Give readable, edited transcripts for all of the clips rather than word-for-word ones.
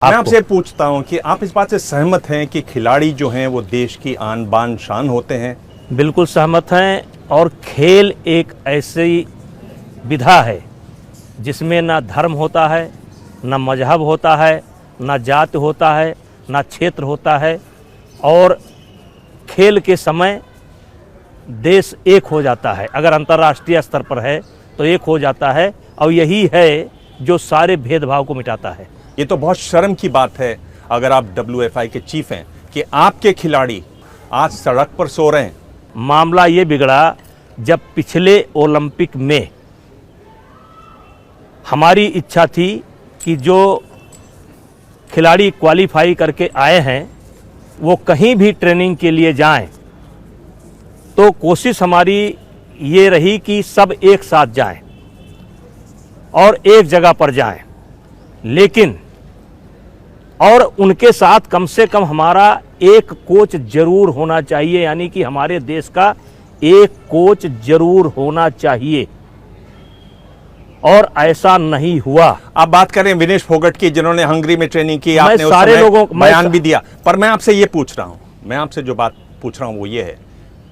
मैं आपसे पूछता हूं कि आप इस बात से सहमत हैं कि खिलाड़ी जो हैं वो देश की आन बान शान होते हैं? बिल्कुल सहमत हैं। और खेल एक ऐसी विधा है जिसमें ना धर्म होता है, ना मजहब होता है, ना जात होता है, ना क्षेत्र होता है। और खेल के समय देश एक हो जाता है। अगर अंतर्राष्ट्रीय स्तर पर है तो एक हो जाता है, और यही है जो सारे भेदभाव को मिटाता है। ये तो बहुत शर्म की बात है अगर आप WFI के चीफ हैं कि आपके खिलाड़ी आज सड़क पर सो रहे हैं। मामला ये बिगड़ा जब पिछले ओलंपिक में हमारी इच्छा थी कि जो खिलाड़ी क्वालिफाई करके आए हैं वो कहीं भी ट्रेनिंग के लिए जाएं, तो कोशिश हमारी ये रही कि सब एक साथ जाएं और एक जगह पर जाएं, लेकिन और उनके साथ कम से कम हमारा एक कोच जरूर होना चाहिए, यानी कि हमारे देश का एक कोच जरूर होना चाहिए। और ऐसा नहीं हुआ। आप बात करें विनेश फोगट की, जिन्होंने हंगरी में ट्रेनिंग की, आपने उस सारे समय लोगों बयान भी दिया। पर मैं आपसे ये पूछ रहा हूं, मैं आपसे जो बात पूछ रहा हूं वो ये है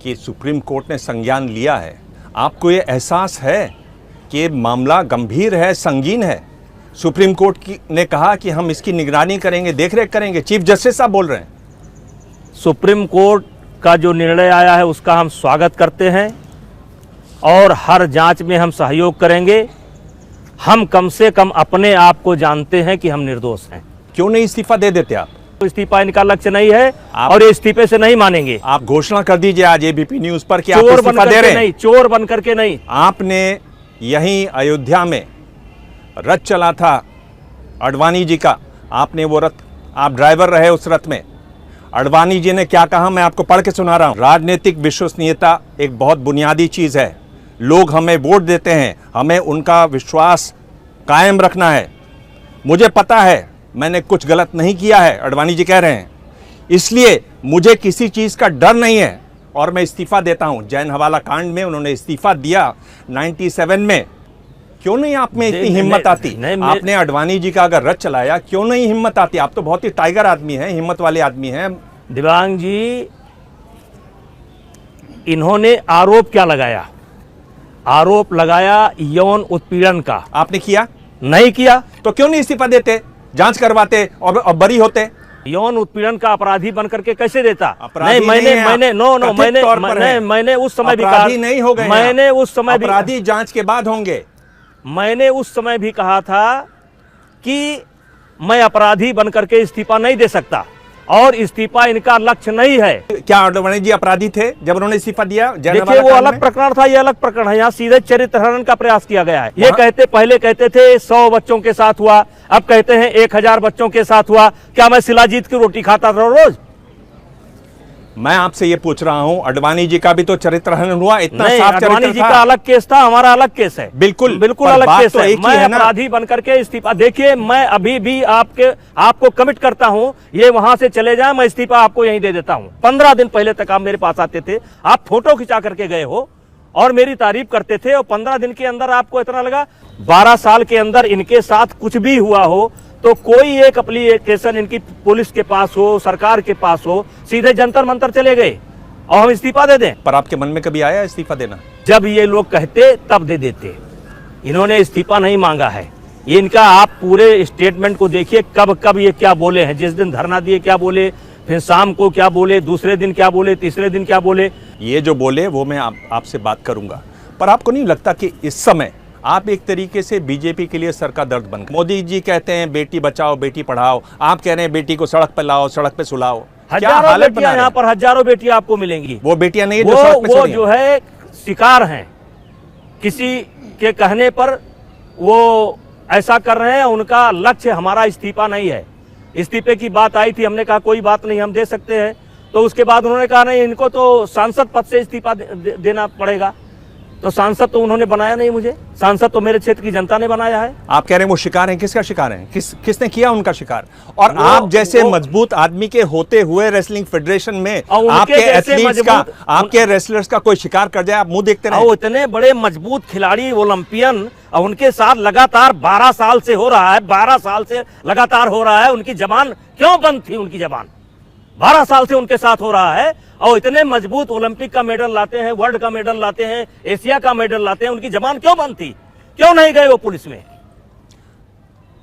कि सुप्रीम कोर्ट ने संज्ञान लिया है। आपको ये एहसास है कि मामला गंभीर है, संगीन है? सुप्रीम कोर्ट ने कहा कि हम इसकी निगरानी करेंगे, देखरेख करेंगे। चीफ जस्टिस साहब बोल रहे हैं। सुप्रीम कोर्ट का जो निर्णय आया है उसका हम स्वागत करते हैं और हर जांच में हम सहयोग करेंगे। हम कम से कम अपने आप को जानते हैं कि हम निर्दोष हैं। क्यों नहीं इस्तीफा दे देते आप? तो इस्तीफा इनका लक्ष्य नहीं है और ये इस्तीफे से नहीं मानेंगे। आप घोषणा कर दीजिए आज ABP न्यूज पर कि आप चोर इस्तीफा दे रहे हैं। नहीं, चोर बन करके नहीं। आपने यहीं अयोध्या में रथ चला था अडवाणी जी का, आपने वो रथ, आप ड्राइवर रहे उस रथ में। अडवाणी जी ने क्या कहा मैं आपको पढ़ के सुना रहा हूं। राजनीतिक विश्वसनीयता एक बहुत बुनियादी चीज है। लोग हमें वोट देते हैं, हमें उनका विश्वास कायम रखना है। मुझे पता है मैंने कुछ गलत नहीं किया है, अडवाणी जी कह रहे हैं, इसलिए मुझे किसी चीज का डर नहीं है और मैं इस्तीफा देता हूं। जैन हवाला कांड में उन्होंने इस्तीफा दिया 97 में। क्यों नहीं आप में इतनी हिम्मत आती? आपने अडवाणी जी का अगर रथ चलाया, क्यों नहीं हिम्मत आती? आप तो बहुत ही टाइगर आदमी हैं, हिम्मत वाले आदमी हैं। दिव्यांग जी, इन्होंने आरोप क्या लगाया? आरोप लगाया यौन उत्पीड़न का। आपने किया? नहीं किया। तो क्यों नहीं इस्तीफा देते, जांच करवाते और बरी होते? यौन उत्पीड़न का अपराधी बनकर के कैसे देता? नहीं, मैंने उस समय भी कहा नहीं हो गए। मैंने उस समय भी अपराधी जांच के बाद होंगे। मैंने उस समय भी कहा था कि मैं अपराधी बनकर के इस्तीफा नहीं दे सकता और इस्तीफा इनका लक्ष्य नहीं है। क्या अडवाणी जी अपराधी थे जब उन्होंने इस्तीफा दिया? देखिए वो अलग प्रकरण था, ये अलग प्रकरण है। यहाँ सीधे चरित्र हनन का प्रयास किया गया है। ये पहले कहते थे 100 बच्चों के साथ हुआ, अब कहते हैं 1000 बच्चों के साथ हुआ। क्या मैं शिलाजीत की रोटी खाता था रोज? मैं आपसे ये पूछ रहा हूं, अडवाणी जी का भी तो चरित्र हनन हुआ, इतना साफ चरित्र था। अडवाणी जी का अलग केस था, हमारा अलग केस है। बिल्कुल अलग केस है। मैं अपराधी बनकर के इस्तीफा, देखिए मैं अभी भी आपको कमिट करता हूं, ये वहां से चले जाए, मैं इस्तीफा आपको यहीं दे देता हूं। 15 दिन पहले तक आप मेरे पास आते थे, आप फोटो खिंचा करके गए हो और मेरी तारीफ करते थे, और 15 दिन के अंदर आपको इतना लगा। 12 साल के अंदर इनके साथ कुछ भी हुआ हो तो कोई एक एप्लीकेशन इनकी पुलिस के पास हो, सरकार के पास हो, सीधे जंतर मंतर चले गए और हम इस्तीफा दे दें। पर आपके मन में कभी आया इस्तीफा देना? जब ये लोग कहते तब दे देते। इन्होंने इस्तीफा नहीं मांगा है। ये इनका आप पूरे स्टेटमेंट को देखिए, कब कब ये क्या बोले हैं। जिस दिन धरना दिए क्या बोले, फिर शाम को क्या बोले, दूसरे दिन क्या बोले, तीसरे दिन क्या बोले। ये जो बोले वो मैं आपसे बात करूंगा। पर आपको नहीं लगता कि इस समय आप एक तरीके से बीजेपी के लिए सर का दर्द बन गए? मोदी जी कहते हैं बेटी बचाओ बेटी पढ़ाओ, आप कह रहे हैं बेटी को सड़क पर लाओ, सड़क पे सुलाओ। हजारों बेटियां यहाँ पर, हजारों बेटियां आपको मिलेंगी। वो बेटियां नहीं, वो जो है शिकार हैं, किसी के कहने पर वो ऐसा कर रहे हैं। उनका लक्ष्य हमारा इस्तीफा नहीं है। इस्तीफे की बात आई थी, हमने कहा कोई बात नहीं, हम दे सकते हैं। तो उसके बाद उन्होंने कहा नहीं, इनको तो सांसद पद से इस्तीफा देना पड़ेगा। तो सांसद तो उन्होंने बनाया नहीं मुझे, सांसद तो मेरे क्षेत्र की जनता ने बनाया है। आप कह रहे हैं वो शिकार हैं, किसका शिकार है? किसने किया उनका शिकार? और आप जैसे मजबूत आदमी के होते हुए रेसलिंग फेडरेशन में आपके एथलीट्स का, आपके रेसलर्स का कोई शिकार कर जाए, आप मुंह देखते रहे? इतने बड़े मजबूत खिलाड़ी, ओलंपियन, और उनके साथ लगातार 12 साल से हो रहा है, 12 साल से लगातार हो रहा है। उनकी जबान क्यों बंद थी? उनकी जबान 12 साल से उनके साथ हो रहा है और इतने मजबूत ओलंपिक का मेडल लाते हैं, वर्ल्ड का मेडल लाते हैं, एशिया का मेडल लाते हैं, उनकी जबान क्यों बंद थी? क्यों नहीं गए वो पुलिस में?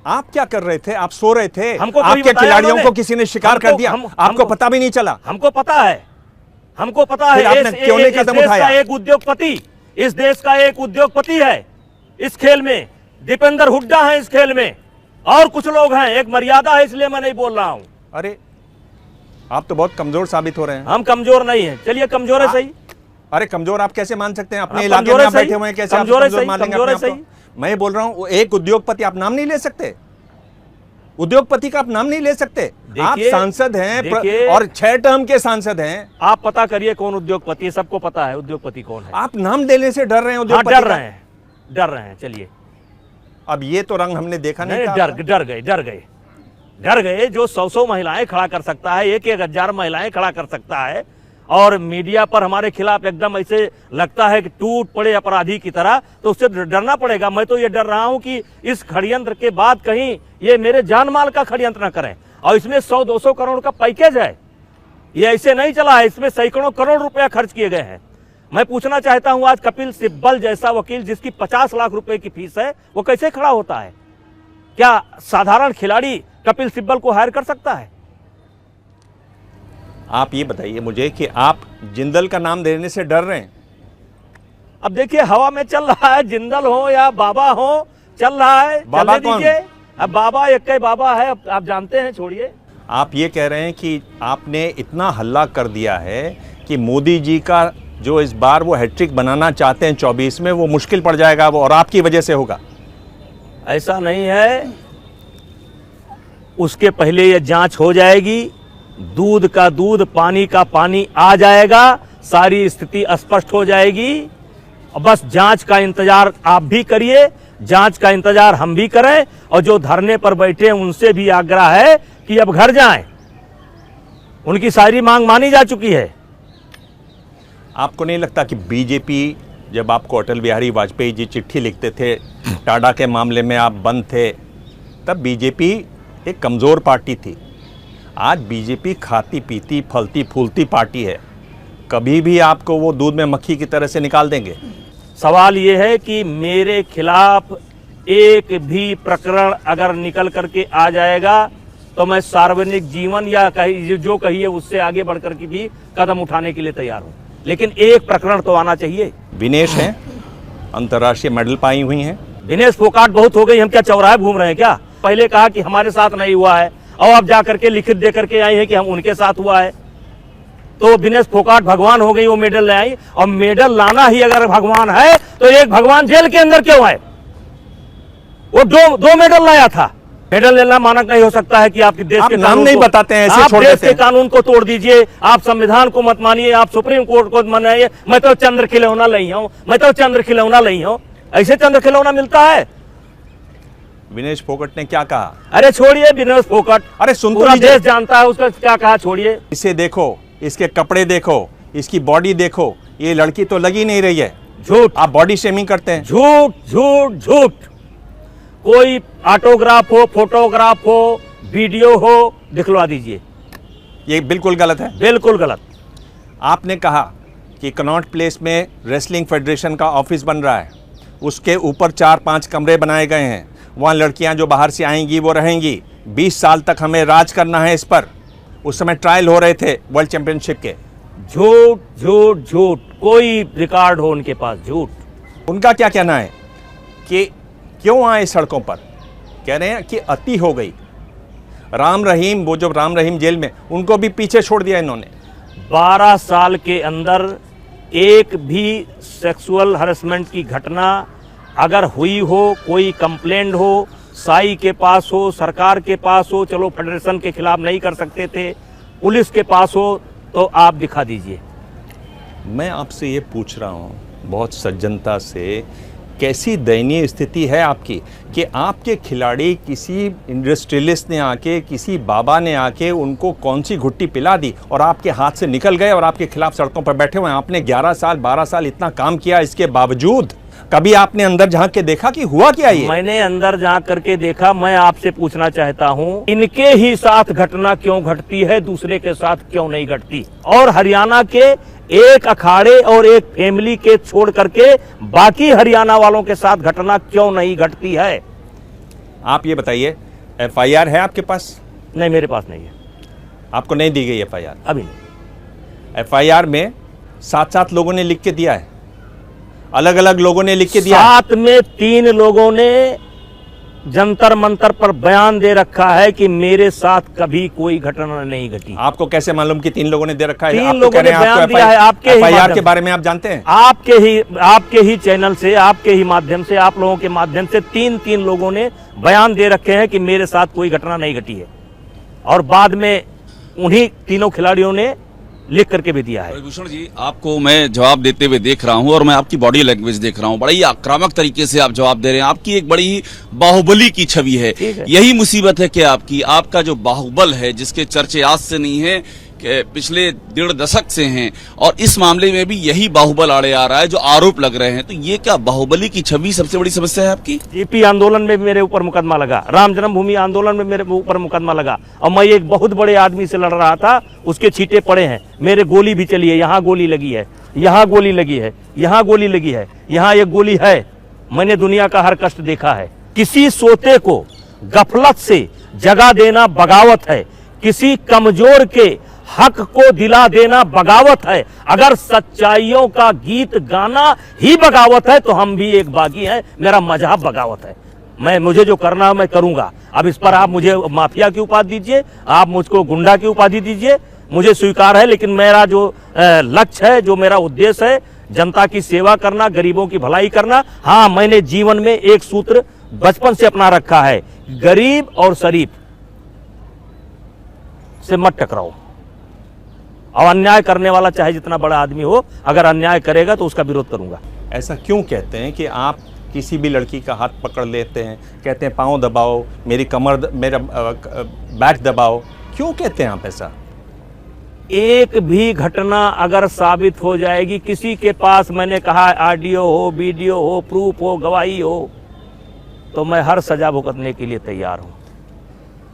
आप क्या कर रहे थे? आप सो रहे थे? हमको आपके खिलाड़ियों को किसी ने शिकार कर दिया, आपको पता भी नहीं चला? हमको पता है, हमको पता है। आपने क्यों नहीं कदम उठाया? एक उद्योगपति, इस देश का एक उद्योगपति है इस खेल में, दीपेंद्र हुड्डा है इस खेल में, और कुछ लोग हैं। एक मर्यादा है, इसलिए मैं नहीं बोल रहा हूं। अरे आप तो बहुत कमजोर साबित हो रहे हैं। हम कमजोर नहीं हैं। चलिए कमजोर है सही। अरे कमजोर आप कैसे मान सकते हैं? अपने आप इलाके कमजोर में है आप सही। बैठे हुए हैं, कैसे आप कमजोर है कमजोर सही, मान लेंगे कमजोर है अपने आप सही। को? मैं बोल रहा हूं, एक उद्योगपति, आप नाम नहीं ले सकते? उद्योगपति का आप नाम नहीं ले सकते? आप सांसद हैं और 6 टर्म के सांसद हैं। आप पता करिए कौन उद्योगपति है, सबको पता है उद्योगपति कौन है। आप नाम देने से डर रहे हैं? उद्योगपति डर रहे हैं, डर रहे हैं। चलिए, अब ये तो रंग हमने देखा नहीं। डर गए। जो 100 महिलाएं खड़ा कर सकता है, 1,000 महिलाएं खड़ा कर सकता है, और मीडिया पर हमारे खिलाफ एकदम ऐसे लगता है कि टूट पड़े अपराधी की तरह, तो उससे डरना पड़ेगा। मैं तो ये डर रहा हूं कि इस षड्यंत्र के बाद कहीं ये मेरे जान माल का षड्यंत्र न करें। और इसमें 100-200 करोड़ का पैकेज है, ये ऐसे नहीं चला है, इसमें सैकड़ों करोड़ रुपया खर्च किए गए हैं। मैं पूछना चाहता हूं, आज कपिल सिब्बल जैसा वकील जिसकी 50 लाख रुपए की फीस है, वो कैसे खड़ा होता है? क्या साधारण खिलाड़ी कपिल सिब्बल को हायर कर सकता है? आप ये बताइए मुझे कि आप जिंदल का नाम देने से डर रहे हैं? अब देखिए, हवा में चल रहा है, जिंदल हो या बाबा हो, चल रहा है। बाबा कौन? अब बाबा एक ही बाबा है, अब आप जानते हैं, छोड़िए। आप ये कह रहे हैं कि आपने इतना हल्ला कर दिया है कि मोदी जी का जो इस बार वो हैट्रिक बनाना चाहते हैं 24 में, वो मुश्किल पड़ जाएगा, वो और आपकी वजह से होगा? ऐसा नहीं है। उसके पहले ये जांच हो जाएगी, दूध का दूध, पानी का पानी आ जाएगा, सारी स्थिति स्पष्ट हो जाएगी। बस जांच का इंतजार आप भी करिए, जांच का इंतजार हम भी करें, और जो धरने पर बैठे हैं उनसे भी आग्रह है कि अब घर जाएं। उनकी सारी मांग मानी जा चुकी है। आपको नहीं लगता कि बीजेपी, जब आपको अटल बिहारी वाजपेयी जी चिट्ठी लिखते थे, टाडा के मामले में आप बंद थे, तब बीजेपी एक कमज़ोर पार्टी थी। आज बीजेपी खाती पीती फलती फूलती पार्टी है। कभी भी आपको वो दूध में मक्खी की तरह से निकाल देंगे। सवाल ये है कि मेरे खिलाफ एक भी प्रकरण अगर निकल करके आ जाएगा तो मैं सार्वजनिक जीवन या जो कहिए उससे आगे बढ़कर के भी कदम उठाने के लिए तैयार हूं, लेकिन एक प्रकरण तो आना चाहिए। विनेश हैं, अंतर्राष्ट्रीय मेडल पाई हुई हैं। विनेश फोगाट बहुत हो गई, हम क्या चौराहे घूम रहे हैं क्या? पहले कहा कि हमारे साथ नहीं हुआ है, और अब जाकर के लिखित दे करके आई है कि हम उनके साथ हुआ है। तो विनेश फोगाट भगवान हो गई, वो मेडल ले आई। और मेडल लाना ही अगर भगवान है तो एक भगवान जेल के अंदर क्यों है? वो दो मेडल लाया था। मेडल लेना मानक नहीं हो सकता है कि आपके देश के नाम नहीं बताते हैं, ऐसे छोड़ देते हैं। देश के कानून को तोड़ दीजिए, आप संविधान को मत मानिए, आप सुप्रीम कोर्ट को मनाइए। मैं तो चंद्र खिलौना नहीं हूं, मैं तो चंद्र खिलौना नहीं हूं। ऐसे चंद्र खिलौना मिलता है? विनेश फोगाट ने क्या कहा? अरे छोड़िए विनेश फोगाट, अरे सुन तो पूरा लीजिए। देश जानता है उसका क्या कहा, छोड़िए। इसे देखो, इसके कपड़े देखो, इसकी बॉडी देखो, ये लड़की तो लगी नहीं रही है। झूठ। आप बॉडी शेमिंग करते हैं। झूठ झूठ झूठ। कोई ऑटोग्राफ हो, फोटोग्राफ हो, वीडियो हो, दिखलवा दीजिए। ये बिल्कुल गलत है। बिल्कुल गलत। आपने कहा कि कनॉट प्लेस में रेसलिंग फेडरेशन का ऑफिस बन रहा है, उसके ऊपर 4-5 कमरे बनाए गए हैं, वहाँ लड़कियां जो बाहर से आएंगी वो रहेंगी। 20 साल तक हमें राज करना है इस पर। उस समय ट्रायल हो रहे थे वर्ल्ड चैंपियनशिप के। झूठ झूठ झूठ। कोई रिकॉर्ड हो उनके पास? झूठ। उनका क्या कहना है कि क्यों आए सड़कों पर? कह रहे हैं कि अति हो गई। राम रहीम, वो जो राम रहीम जेल में, उनको भी पीछे छोड़ दिया इन्होंने। 12 साल के अंदर एक भी सेक्सुअल हरेसमेंट की घटना अगर हुई हो, कोई कंप्लेंट हो, साई के पास हो, सरकार के पास हो, चलो फेडरेशन के खिलाफ नहीं कर सकते थे, पुलिस के पास हो, तो आप दिखा दीजिए। मैं आपसे ये पूछ रहा हूँ बहुत सज्जनता से, कैसी दयनीय स्थिति है आपकी कि आपके खिलाड़ी किसी इंडस्ट्रियलिस्ट ने आके, किसी बाबा ने आके उनको कौन सी घुट्टी पिला दी और आपके हाथ से निकल गए और आपके खिलाफ सड़कों पर बैठे हुए हैं। आपने 11 साल 12 साल इतना काम किया, इसके बावजूद कभी आपने अंदर झांक के देखा कि हुआ क्या ये? मैंने अंदर जा करके देखा। मैं आपसे पूछना चाहता हूं, इनके ही साथ घटना क्यों घटती है, दूसरे के साथ क्यों नहीं घटती? और हरियाणा के एक अखाड़े और एक फैमिली के छोड़ करके बाकी हरियाणा वालों के साथ घटना क्यों नहीं घटती है? आप ये बताइए, एफआईआर है आपके पास? नहीं, मेरे पास नहीं है। आपको नहीं दी गई एफआईआर? अभी नहीं। एफआईआर में 7 लोगों ने लिख के दिया है, अलग अलग लोगों ने लिख के दिया है। 7 में 3 लोगों ने जंतर मंतर पर बयान दे रखा है कि मेरे साथ कभी कोई घटना नहीं घटी। आपको कैसे मालूम कि 3 लोगों ने दे रखा है? 3 आप तो लोगों कह ने रहे हैं बयान आपको दिया है आपके ही एफआईआर माध्यम के बारे में आप जानते हैं? आपके ही चैनल से, आपके ही माध्यम से, आप लोगों के माध्यम से 3 लोगों ने बयान दे रखे हैं कि मेरे साथ कोई घटना नहीं घटी है, और बाद में उन्हीं 3 खिलाड़ियों ने लिख करके भी दिया है। भूषण जी, आपको मैं जवाब देते हुए देख रहा हूं और मैं आपकी बॉडी लैंग्वेज देख रहा हूं, बड़ा ही आक्रामक तरीके से आप जवाब दे रहे हैं। आपकी एक बड़ी ही बाहुबली की छवि है। यही मुसीबत है कि आपका जो बाहुबल है, जिसके चर्चे आज से नहीं है कि पिछले 1.5 दशक से हैं, और इस मामले में भी यही बाहुबल आड़े आ रहा है, जो आरोप लग रहे हैं। तो ये क्या बाहुबली की छवि सबसे बड़ी समस्या है आपकी? जेपी आंदोलन में मेरे ऊपर मुकदमा लगा, राम जन्मभूमि आंदोलन में मेरे ऊपर मुकदमा लगा, और मैं एक बहुत बड़े आदमी से लड़ रहा था, उसके छींटे पड़े हैं, मेरे गोली भी चली है, यहाँ गोली लगी है, यहाँ गोली लगी है, यहाँ गोली लगी है, यहाँ एक गोली है। मैंने दुनिया का हर कष्ट देखा है। किसी सोते को गफलत से जगा देना बगावत है, किसी कमजोर के हक को दिला देना बगावत है। अगर सच्चाइयों का गीत गाना ही बगावत है तो हम भी एक बागी हैं, मेरा मजहब बगावत है। मुझे जो करना है मैं करूंगा। अब इस पर आप मुझे माफिया की उपाधि दीजिए, आप मुझको गुंडा की उपाधि दीजिए, मुझे स्वीकार है, लेकिन मेरा जो लक्ष्य है, जो मेरा उद्देश्य है, जनता की सेवा करना, गरीबों की भलाई करना। हाँ, मैंने जीवन में एक सूत्र बचपन से अपना रखा है, गरीब और शरीफ से मत टकराओ। और अन्याय करने वाला चाहे जितना बड़ा आदमी हो, अगर अन्याय करेगा तो उसका विरोध करूंगा। ऐसा क्यों कहते हैं कि आप किसी भी लड़की का हाथ पकड़ लेते हैं, कहते हैं पाँव दबाओ, मेरी कमर, मेरा बैक दबाओ, क्यों कहते हैं आप ऐसा? एक भी घटना अगर साबित हो जाएगी, किसी के पास मैंने कहा ऑडियो हो, वीडियो हो, प्रूफ हो, गवाही हो, तो मैं हर सजा भुगतने के लिए तैयार हूं।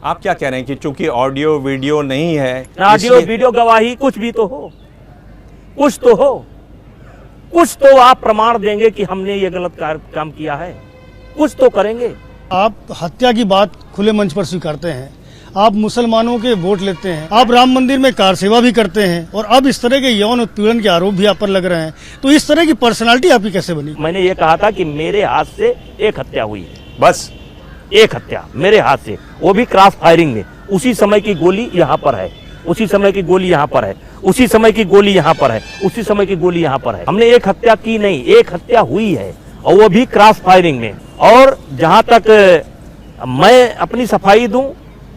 आप क्या कह रहे हैं कि चूंकि ऑडियो वीडियो नहीं है, ऑडियो वीडियो गवाही कुछ भी तो हो, कुछ तो हो, कुछ तो आप प्रमाण देंगे कि हमने ये गलत काम किया है, कुछ तो करेंगे। आप हत्या की बात खुले मंच पर स्वीकारते हैं, आप मुसलमानों के वोट लेते हैं, आप राम मंदिर में कार सेवा भी करते हैं, और अब इस तरह के यौन उत्पीड़न के आरोप भी आप पर लग रहे हैं। तो इस तरह की पर्सनालिटी आपकी कैसे बनी? मैंने ये कहा था कि मेरे हाथ से एक हत्या हुई है, बस एक हत्या मेरे हाथ से, वो भी क्रॉस फायरिंग में। उसी समय की गोली यहाँ पर है, उसी समय की गोली यहाँ पर है, उसी समय की गोली यहाँ पर है, उसी समय की गोली यहाँ पर है। हमने एक हत्या की नहीं, एक हत्या हुई है, और वो भी क्रॉस फायरिंग में। और जहाँ तक मैं अपनी सफाई दूं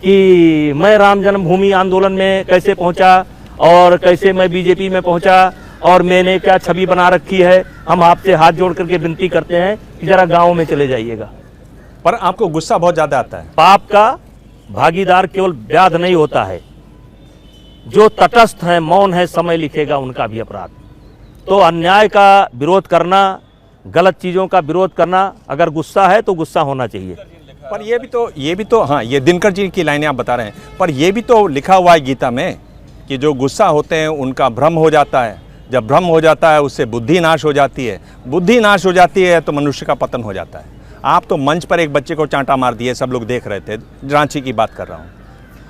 कि मैं राम जन्मभूमि आंदोलन में कैसे पहुंचा और कैसे मैं बीजेपी में पहुंचा और मैंने क्या छवि बना रखी है, हम आपसे हाथ जोड़ करके विनती करते हैं कि जरा गाँव में चले जाइएगा। पर आपको गुस्सा बहुत ज्यादा आता है। पाप का भागीदार केवल व्याध नहीं होता है, जो तटस्थ है, मौन है, समय लिखेगा उनका भी अपराध। तो अन्याय का विरोध करना, गलत चीजों का विरोध करना, अगर गुस्सा है तो गुस्सा होना चाहिए। पर ये भी तो हाँ, ये दिनकर जी की लाइनें आप बता रहे हैं, पर ये भी तो लिखा हुआ है गीता में कि जो गुस्सा होते हैं उनका भ्रम हो जाता है, जब भ्रम हो जाता है उससे बुद्धि नाश हो जाती है, बुद्धि नाश हो जाती है तो मनुष्य का पतन हो जाता है। आप तो मंच पर एक बच्चे को चांटा मार दिए, सब लोग देख रहे थे, रांची की बात कर रहा हूँ।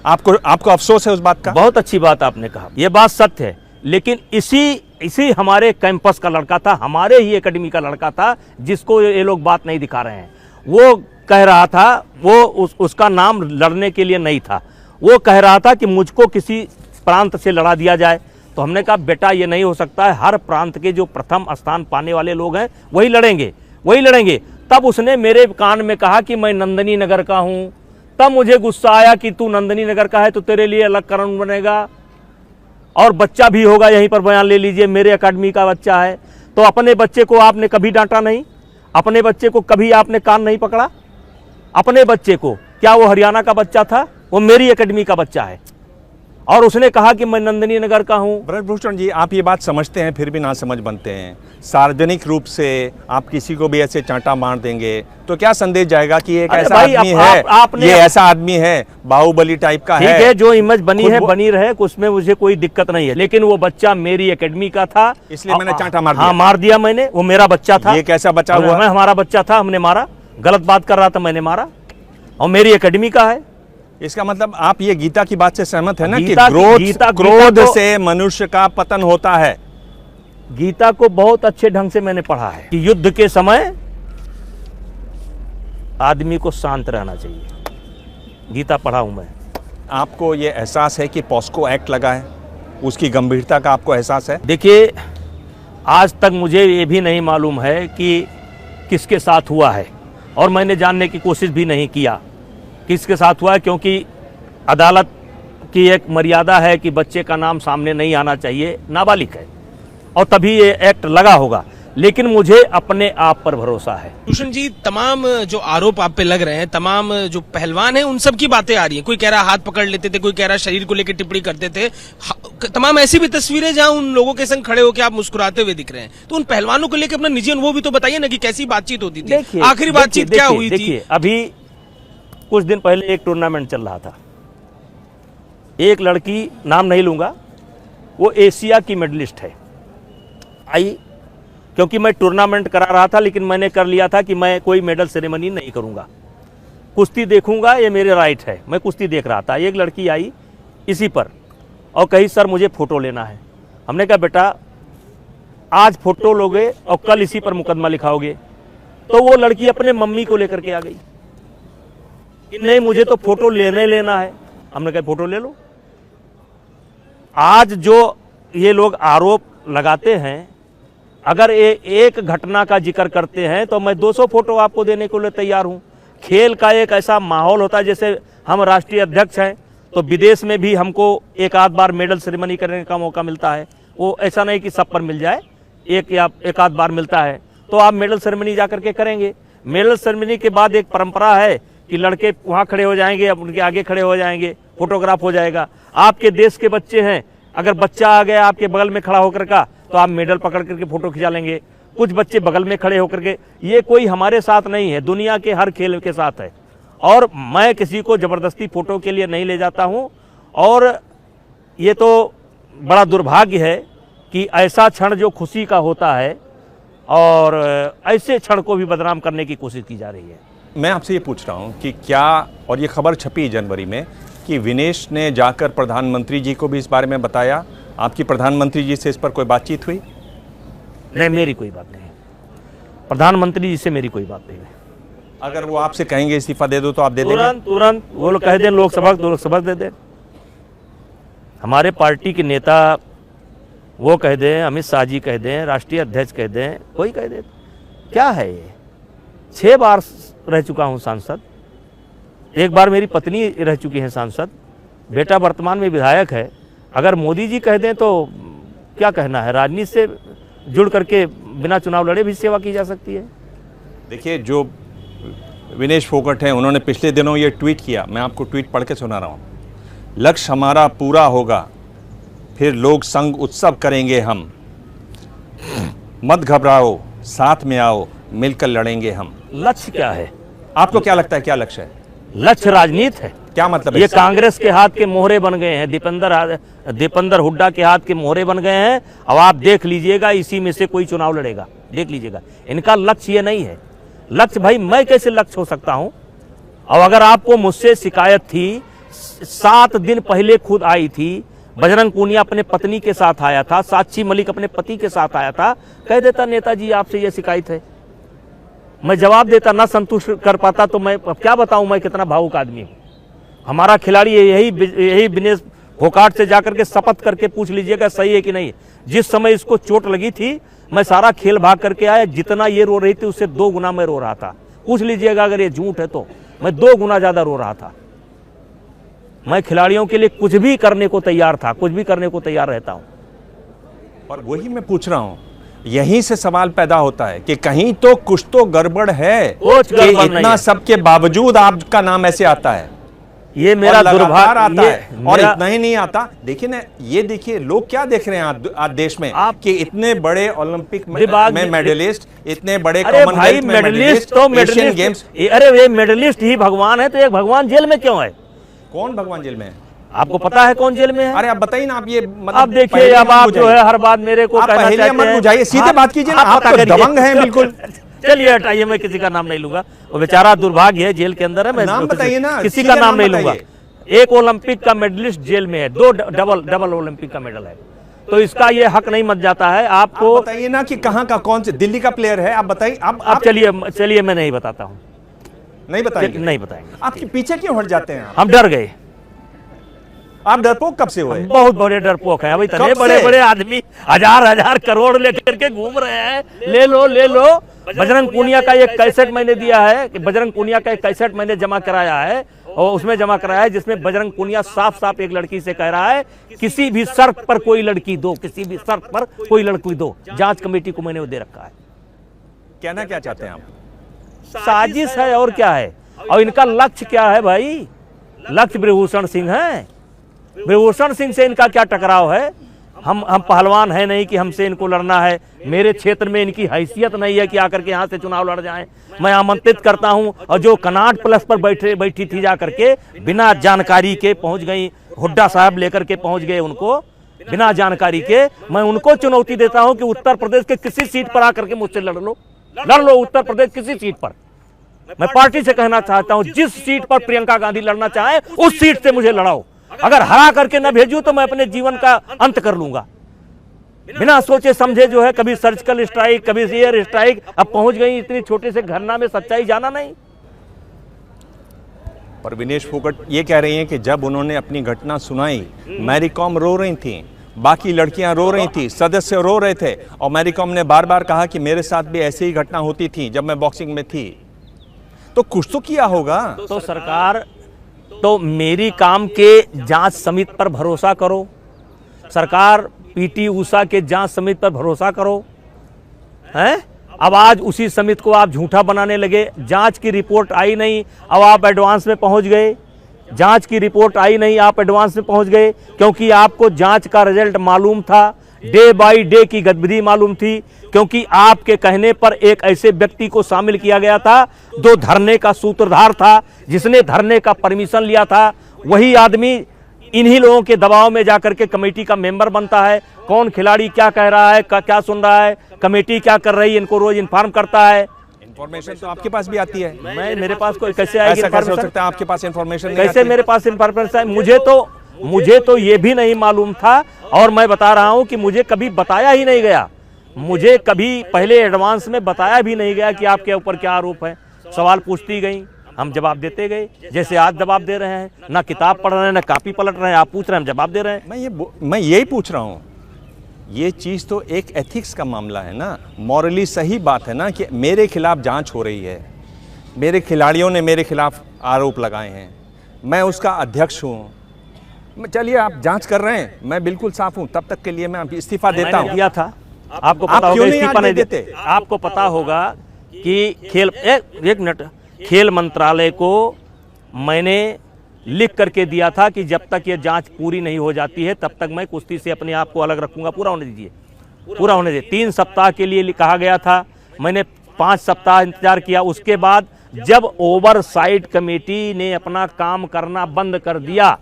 आपको अफसोस है उस बात का? बहुत अच्छी बात आपने कहा, यह बात सत्य है, लेकिन इसी हमारे कैंपस का लड़का था, हमारे ही एकेडमी का लड़का था, जिसको ये लोग बात नहीं दिखा रहे हैं। वो कह रहा था, वो उसका नाम लड़ने के लिए नहीं था, वो कह रहा था कि मुझको किसी प्रांत से लड़ा दिया जाए। तो हमने कहा बेटा ये नहीं हो सकता है, हर प्रांत के जो प्रथम स्थान पाने वाले लोग हैं वही लड़ेंगे, वही लड़ेंगे। तब उसने मेरे कान में कहा कि मैं नंदनी नगर का हूं। तब मुझे गुस्सा आया कि तू नंदनी नगर का है तो तेरे लिए अलग कानून बनेगा, और बच्चा भी होगा, यहीं पर बयान ले लीजिए, मेरे अकेडमी का बच्चा है। तो अपने बच्चे को आपने कभी डांटा नहीं, अपने बच्चे को कभी आपने कान नहीं पकड़ा। अपने बच्चे को, क्या वो हरियाणा का बच्चा था? वो मेरी एकेडमी का बच्चा है, और उसने कहा कि मैं नंदिनी नगर का हूं। ब्रजभूषण जी, आप ये बात समझते हैं फिर भी ना समझ बनते हैं। सार्वजनिक रूप से आप किसी को भी ऐसे चांटा मार देंगे तो क्या संदेश जाएगा कि एक अरे ऐसा भाई, आदमी आपने है, ये ऐसा आदमी है, बाहुबली टाइप का ठीक है, जो इमेज बनी खुद है वो- बनी रहे, उसमें मुझे कोई दिक्कत नहीं है, लेकिन वो बच्चा मेरी एकेडमी का था, इसलिए मैंने चांटा मार हाँ दिया। मार दिया मैंने, वो मेरा बच्चा था। ये कैसा बचा हुआ? मैं हमारा बच्चा था, हमने मारा, गलत बात कर रहा था मैंने मारा, और मेरी एकेडमी का है। इसका मतलब आप ये गीता की बात से सहमत है ना कि गीता क्रोध तो- से मनुष्य का पतन होता है। गीता को बहुत अच्छे ढंग से मैंने पढ़ा है कि युद्ध के समय आदमी को शांत रहना चाहिए। गीता पढ़ा हूं मैं। आपको ये एहसास है कि पॉस्को एक्ट लगा है, उसकी गंभीरता का आपको एहसास है? देखिए, आज तक मुझे ये भी नहीं मालूम है कि किसके साथ हुआ है, और मैंने जानने की कोशिश भी नहीं किया किसके साथ हुआ है, क्योंकि अदालत की एक मर्यादा है कि बच्चे का नाम सामने नहीं आना चाहिए, नाबालिग है, और तभी ये एक्ट लगा होगा। लेकिन मुझे अपने आप पर भरोसा है। भूषण जी, तमाम जो आरोप आप पे लग रहे हैं, तमाम जो पहलवान हैं उन सब की बातें आ रही हैं। कोई कह रहा हाथ पकड़ लेते थे, कोई कह रहा शरीर को लेकर टिप्पणी करते थे, तमाम ऐसी भी तस्वीरें जहां उन लोगों के संग खड़े होकर आप मुस्कुराते हुए दिख रहे हैं। तो उन पहलवानों को लेकर अपना निजी अनुभव भी तो बताइए ना कि कैसी बातचीत होती थी, आखिरी बातचीत क्या हुई थी? देखिए, अभी कुछ दिन पहले एक टूर्नामेंट चल रहा था, एक लड़की, नाम नहीं लूंगा, वो एशिया की मेडलिस्ट है, आई, क्योंकि मैं टूर्नामेंट करा रहा था, लेकिन मैंने कर लिया था कि मैं कोई मेडल सेरेमनी नहीं करूंगा, कुश्ती देखूंगा, ये मेरे राइट है। मैं कुश्ती देख रहा था, एक लड़की आई इसी पर और कही सर मुझे फोटो लेना है। हमने कहा बेटा आज फोटो लोगे और कल इसी पर मुकदमा लिखाओगे। तो वो लड़की अपने मम्मी को लेकर के आ गई कि नहीं मुझे तो फोटो लेना है। हमने कहा फोटो ले लो। आज जो ये लोग आरोप लगाते हैं, अगर एक घटना का जिक्र करते हैं तो मैं 200 फोटो आपको देने को लिए तैयार हूं। खेल का एक ऐसा माहौल होता है, जैसे हम राष्ट्रीय अध्यक्ष हैं तो विदेश में भी हमको एक आध बार मेडल सेरेमनी करने का मौका मिलता है। वो ऐसा नहीं कि सब पर मिल जाए, एक आध बार मिलता है तो आप मेडल सेरेमनी जा करके करेंगे। मेडल सेरेमनी के बाद एक परंपरा है कि लड़के वहाँ खड़े हो जाएंगे, उनके आगे खड़े हो जाएंगे, फोटोग्राफ हो जाएगा। आपके देश के बच्चे हैं, अगर बच्चा आ गया आपके बगल में खड़ा होकर का तो आप मेडल पकड़ करके फोटो खिंचा लेंगे। कुछ बच्चे बगल में खड़े होकर के, ये कोई हमारे साथ नहीं है, दुनिया के हर खेल के साथ है। और मैं किसी को जबरदस्ती फोटो के लिए नहीं ले जाता हूं। और ये तो बड़ा दुर्भाग्य है कि ऐसा क्षण जो खुशी का होता है और ऐसे क्षण को भी बदनाम करने की कोशिश की जा रही है। मैं आपसे ये पूछ रहा हूँ कि क्या, और ये खबर छपी जनवरी में कि विनेश ने जाकर प्रधानमंत्री जी को भी इस बारे में बताया, आपकी प्रधानमंत्री जी से इस पर कोई बातचीत हुई? नहीं, मेरी कोई बात नहीं, प्रधानमंत्री जी से मेरी कोई बात नहीं है। अगर वो आपसे कहेंगे इस्तीफा दे दो तो आप दे देंगे? तुरंत वो लोग कह दें लोकसभा तो लोकसभा दे दें। हमारे पार्टी के नेता वो कह दें, अमित शाह जी कह दें, राष्ट्रीय अध्यक्ष कह दें, कोई कह दे, क्या है ये? 6 बार रह चुका हूं सांसद, एक बार मेरी पत्नी रह चुकी है सांसद, बेटा वर्तमान में विधायक है। अगर मोदी जी कह दें तो क्या कहना है? राजनीति से जुड़ करके बिना चुनाव लड़े भी सेवा की जा सकती है। देखिए, जो विनेश फोगाट हैं उन्होंने पिछले दिनों ये ट्वीट किया, मैं आपको ट्वीट पढ़ के सुना रहा हूँ। लक्ष्य हमारा पूरा होगा, फिर लोग संग उत्सव करेंगे हम, मत घबराओ, साथ में आओ, मिलकर लड़ेंगे हम। लक्ष्य क्या है? आपको क्या लगता है क्या लक्ष्य है? लक्ष्य राजनीति है। क्या मतलब है ये इसका? कांग्रेस के हाथ के मोहरे बन गए हैं, दीपेंद्र हुड्डा के हाथ के मोहरे बन गए हैं। अब आप देख लीजिएगा, इसी में से कोई चुनाव लड़ेगा, देख लीजिएगा। इनका लक्ष्य ये नहीं है। लक्ष्य भाई मैं कैसे लक्ष्य हो सकता हूं? और अगर आपको मुझसे शिकायत थी, 7 दिन पहले खुद आई थी, बजरंग पूनिया अपने पत्नी के साथ आया था, साक्षी मलिक अपने पति के साथ आया था, कह देता नेताजी आपसे ये शिकायत है, मैं जवाब देता, ना संतुष्ट कर पाता तो मैं क्या बताऊं मैं कितना भावुक आदमी हूं। हमारा खिलाड़ी यही विनेश फोगाट से जाकर के शपथ करके पूछ लीजिएगा सही है कि नहीं। जिस समय इसको चोट लगी थी मैं सारा खेल भाग करके आया, जितना ये रो रही थी उससे 2 गुना मैं रो रहा था। पूछ लीजिएगा अगर ये झूठ है तो मैं 2 गुना ज्यादा रो रहा था। मैं खिलाड़ियों के लिए कुछ भी करने को तैयार था, कुछ भी करने को तैयार रहता हूं। और वही मैं पूछ रहा हूं, यहीं से सवाल पैदा होता है कि कहीं तो कुछ तो गड़बड़ है कुछ कि गड़बड़ नहीं इतना है। सबके बावजूद आपका नाम ऐसे आता है। ये मेरा और लगातार दुर्भाग्य आता ये है। और मेरा- इतना ही नहीं आता, देखिए ना, ये देखिए लोग क्या देख रहे हैं आज देश में आप- कि इतने बड़े ओलंपिक दिमाग में में- मेडलिस्ट, इतने बड़े अरे भाई कॉमनवेल्थ में मेडलिस्ट तो एशियन मेडलिस्ट गेम्स। अरे वे मेडलिस्ट ही भगवान है, तो एक भगवान जेल में क्यों है? कौन भगवान जेल में है? आपको पता है कौन जेल में है? अरे आप बताइए ना, आप ये मतलब अब देखिए, पहेलियां अब मत आप जो बुझाइए। है हर बात मेरे को आप कहना पहेलियां चाहते मत हैं। बुझाइए, सीधे बात कीजिए ना, आप पता तो करिए। दबंग हैं बिल्कुल। चलिए हटाइए, मैं किसी का नाम नहीं लूंगा, वो बेचारा दुर्भाग्य है, जेल के अंदर है। मैं नाम बताइए ना, किसी सीधे का नाम नाम नहीं लूंगा। बताइए। एक ओलंपिक का मेडलिस्ट जेल में है, 2 डबल ओलंपिक का मेडल है, तो इसका ये हक नहीं मत जाता है आपको। आप बताइए ना कि कहाँ का, कौन से दिल्ली का प्लेयर है, आप बताइए। अब चलिए मैं नहीं बताता हूँ, नहीं बताएंगे? नहीं बताएंगे। आपके पीछे क्यों हट जाते हैं आप? हम डर गए, आप डरपोक कब से हुए? बहुत बड़े डरपोक हैं। अभी इतने कब बड़े से? बड़े आदमी हजार करोड़ लेकर के घूम रहे हैं, ले लो। बजरंग पूनिया का एक कैसेट मैंने दिया है, कि बजरंग पूनिया का एक कैसेट मैंने जमा कराया है, और उसमें जमा कराया है जिसमें बजरंग पूनिया साफ साफ एक लड़की से कह रहा है, किसी भी शर्त पर कोई लड़की दो, किसी भी शर्त पर कोई लड़की दो। जांच कमेटी को मैंने वो दे रखा है। कहना क्या चाहते हैं आप? साजिश है और क्या है। और इनका लक्ष्य क्या है भाई? लक्ष्य ब्रिभूषण सिंह है। ब्रिभूषण सिंह से इनका क्या टकराव है? हम पहलवान है नहीं कि हमसे इनको लड़ना है। मेरे क्षेत्र में इनकी हैसियत नहीं है कि आकर के यहाँ से चुनाव लड़ जाएं। मैं आमंत्रित करता हूं, और जो कनाट प्लस पर बैठी थी जाकर के बिना जानकारी के पहुंच गई, हुड्डा साहब लेकर के पहुंच गए उनको बिना जानकारी के। मैं उनको चुनौती देता हूं कि उत्तर प्रदेश के किसी सीट पर आकर के मुझसे लड़ लो उत्तर प्रदेश किसी सीट पर। मैं पार्टी से कहना चाहता हूं, जिस सीट पर प्रियंका गांधी लड़ना चाहे उस सीट से मुझे लड़ाओ। अगर हरा करके न भेजूं तो मैं अपने जीवन का अंत कर लूंगा। बिना सोचे समझे जो है, कभी सर्जिकल स्ट्राइक, कभी एयर स्ट्राइक, अब पहुंच गई इतनी छोटे से घटना में सच्चाई जाना नहीं। पर विनेश फोगाट ये कह रही हैं कि जब उन्होंने अपनी घटना सुनाई, मैरी कॉम रो रही थी, बाकी लड़कियां रो रही थी, सदस्य रो रहे थे, और मैरी कॉम ने बार बार कहा कि मेरे साथ भी ऐसी ही घटना होती थी जब मैं बॉक्सिंग में थी। तो कुछ तो किया होगा। तो सरकार, तो मेरी काम के जांच समिति पर भरोसा करो। सरकार पीटी उषा के जांच समिति पर भरोसा करो, हैं? अब आज उसी समिति को आप झूठा बनाने लगे। जांच की रिपोर्ट आई नहीं, अब आप एडवांस में पहुंच गए। जांच की रिपोर्ट आई नहीं, आप एडवांस में पहुंच गए, क्योंकि आपको जांच का रिजल्ट मालूम था, डे बाय डे की गतिविधि मालूम थी, क्योंकि आपके कहने पर एक ऐसे व्यक्ति को शामिल किया गया था जो धरने का सूत्रधार था, जिसने धरने का परमिशन लिया था। वही आदमी इन्हीं लोगों के दबाव में जाकर के कमेटी का मेंबर बनता है। कौन खिलाड़ी क्या कह रहा है, क्या सुन रहा है, कमेटी क्या कर रही है, इनको रोज इन्फॉर्म करता है। इन्फॉर्मेशन तो आपके पास भी आती है। मेरे पास कोई कैसे आएगी ऐसा कैसे हो इन्फॉर्मेशन? सकता है आपके पास इन्फॉर्मेशन नहीं कैसे आती? मेरे पास इन्फॉर्मेशन है? मुझे तो ये भी नहीं मालूम था, और मैं बता रहा हूं कि मुझे कभी बताया ही नहीं गया। मुझे कभी पहले एडवांस में बताया भी नहीं गया कि आपके ऊपर क्या आरोप है। सवाल पूछती गई, हम जवाब देते गए, जैसे आज जवाब दे रहे हैं। ना किताब पढ़ रहे हैं, ना कॉपी पलट रहे हैं, आप पूछ रहे हैं, हम जवाब दे रहे हैं। मैं यही पूछ रहा हूँ, ये चीज़ तो एक एथिक्स का मामला है ना, मॉरली सही बात है ना कि मेरे खिलाफ जांच हो रही है, मेरे खिलाड़ियों ने मेरे खिलाफ आरोप लगाए हैं, मैं उसका अध्यक्ष हूँ। चलिए आप जांच कर रहे हैं, मैं बिल्कुल साफ हूँ, तब तक के लिए मैं इस्तीफा देता मैंने हूँ। दिया था, आपको पता आप होगा क्यों नहीं इस्तीफा आज नहीं देते? देते। आपको पता होगा कि एक मिनट, खेल मंत्रालय को मैंने लिख करके दिया था कि जब तक ये जांच पूरी नहीं हो जाती है तब तक मैं कुश्ती से अपने आप को अलग रखूंगा। पूरा होने दीजिए, पूरा होने दीजिए। 3 सप्ताह के लिए कहा गया था, मैंने 5 सप्ताह इंतजार किया। उसके बाद जब ओवरसाइट कमेटी ने अपना काम करना बंद कर दिया,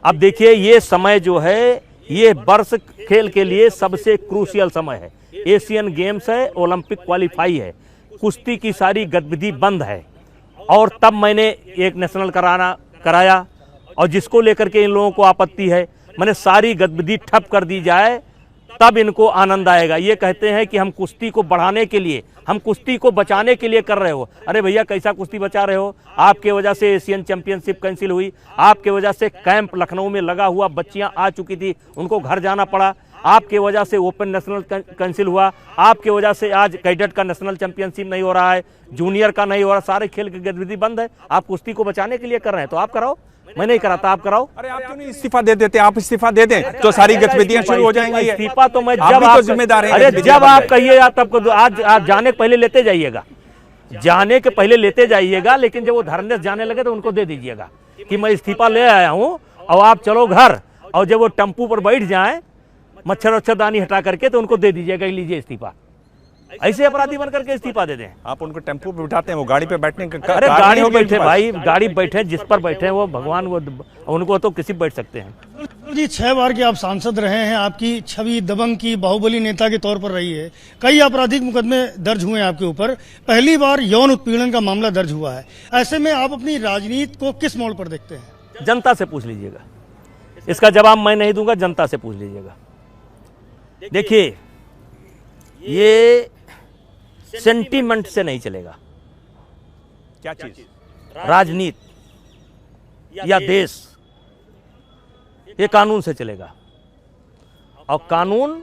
अब देखिए ये समय जो है, ये वर्ष खेल के लिए सबसे क्रूशियल समय है। एशियन गेम्स है, ओलंपिक क्वालिफाई है, कुश्ती की सारी गतिविधि बंद है। और तब मैंने एक नेशनल कराया, और जिसको लेकर के इन लोगों को आपत्ति है, मैंने सारी गतिविधि ठप कर दी जाए, तब इनको आनंद आएगा। ये कहते हैं कि हम कुश्ती को बढ़ाने के लिए, हम कुश्ती को बचाने के लिए कर रहे हो। अरे भैया, कैसा कुश्ती बचा रहे हो? आपके वजह से एशियन चैंपियनशिप कैंसिल हुई, आपके वजह से कैंप लखनऊ में लगा हुआ, बच्चियां आ चुकी थी, उनको घर जाना पड़ा, आपके वजह से ओपन नेशनल कैंसिल हुआ, आपके वजह से आज कैडेट का नेशनल चैंपियनशिप नहीं हो रहा है, जूनियर का नहीं हो रहा, सारे खेल की गतिविधि बंद है। आप कुश्ती को बचाने के लिए कर रहे हैं, तो आप कराओ। मैं नहीं कराता, आप कराओ। अरे आप क्यों नहीं इस्तीफा दे देते? आप इस्तीफा दे दें तो सारी गतिविधियां शुरू हो जाएंगी। इस्तीफा तो मैं आप जब भी तो आप जिम्मेदार हैं, अरे गतिविधियां जब बंद आप है। कहिएगा तब आज जाने के पहले लेते जाइएगा, जाने के पहले लेते जाइएगा, लेकिन जब वो धरने से जाने लगे तो उनको दे दीजिएगा कि मैं इस्तीफा ले आया हूं और आप चलो घर, और जब वो टेम्पू पर बैठ जाएं मच्छर वच्छरदानी हटा करके तो उनको दे दीजिएगा, लीजिए इस्तीफा। ऐसे अपराधी बन करके इस्तीफा दे दें। आप उनको टेम्पो पे बिठाते हैं, वो गाड़ी पे बैठने का अरे कार गाड़ी नहीं होगी बैठे उनके पास? भाई, गाड़ी बैठे, जिस पर बैठे वो भगवान, वो उनको तो किसी बैठ सकते हैं। जी 6 बार के आप सांसद रहे हैं, आपकी छवि दबंग की बाहुबली नेता के तौर पर रही है। कई आपराधिक मुकदमे दर्ज हुए हैं आपके ऊपर, पहली बार यौन उत्पीड़न का मामला दर्ज हुआ है। ऐसे में आप अपनी राजनीति को किस मोड़ पर देखते हैं? जनता से पूछ लीजिएगा, इसका जवाब मैं नहीं दूंगा, जनता से पूछ लीजिएगा। देखिए, ये सेंटीमेंट से नहीं चलेगा। क्या चीज? राजनीति या देश, ये कानून से चलेगा, और कानून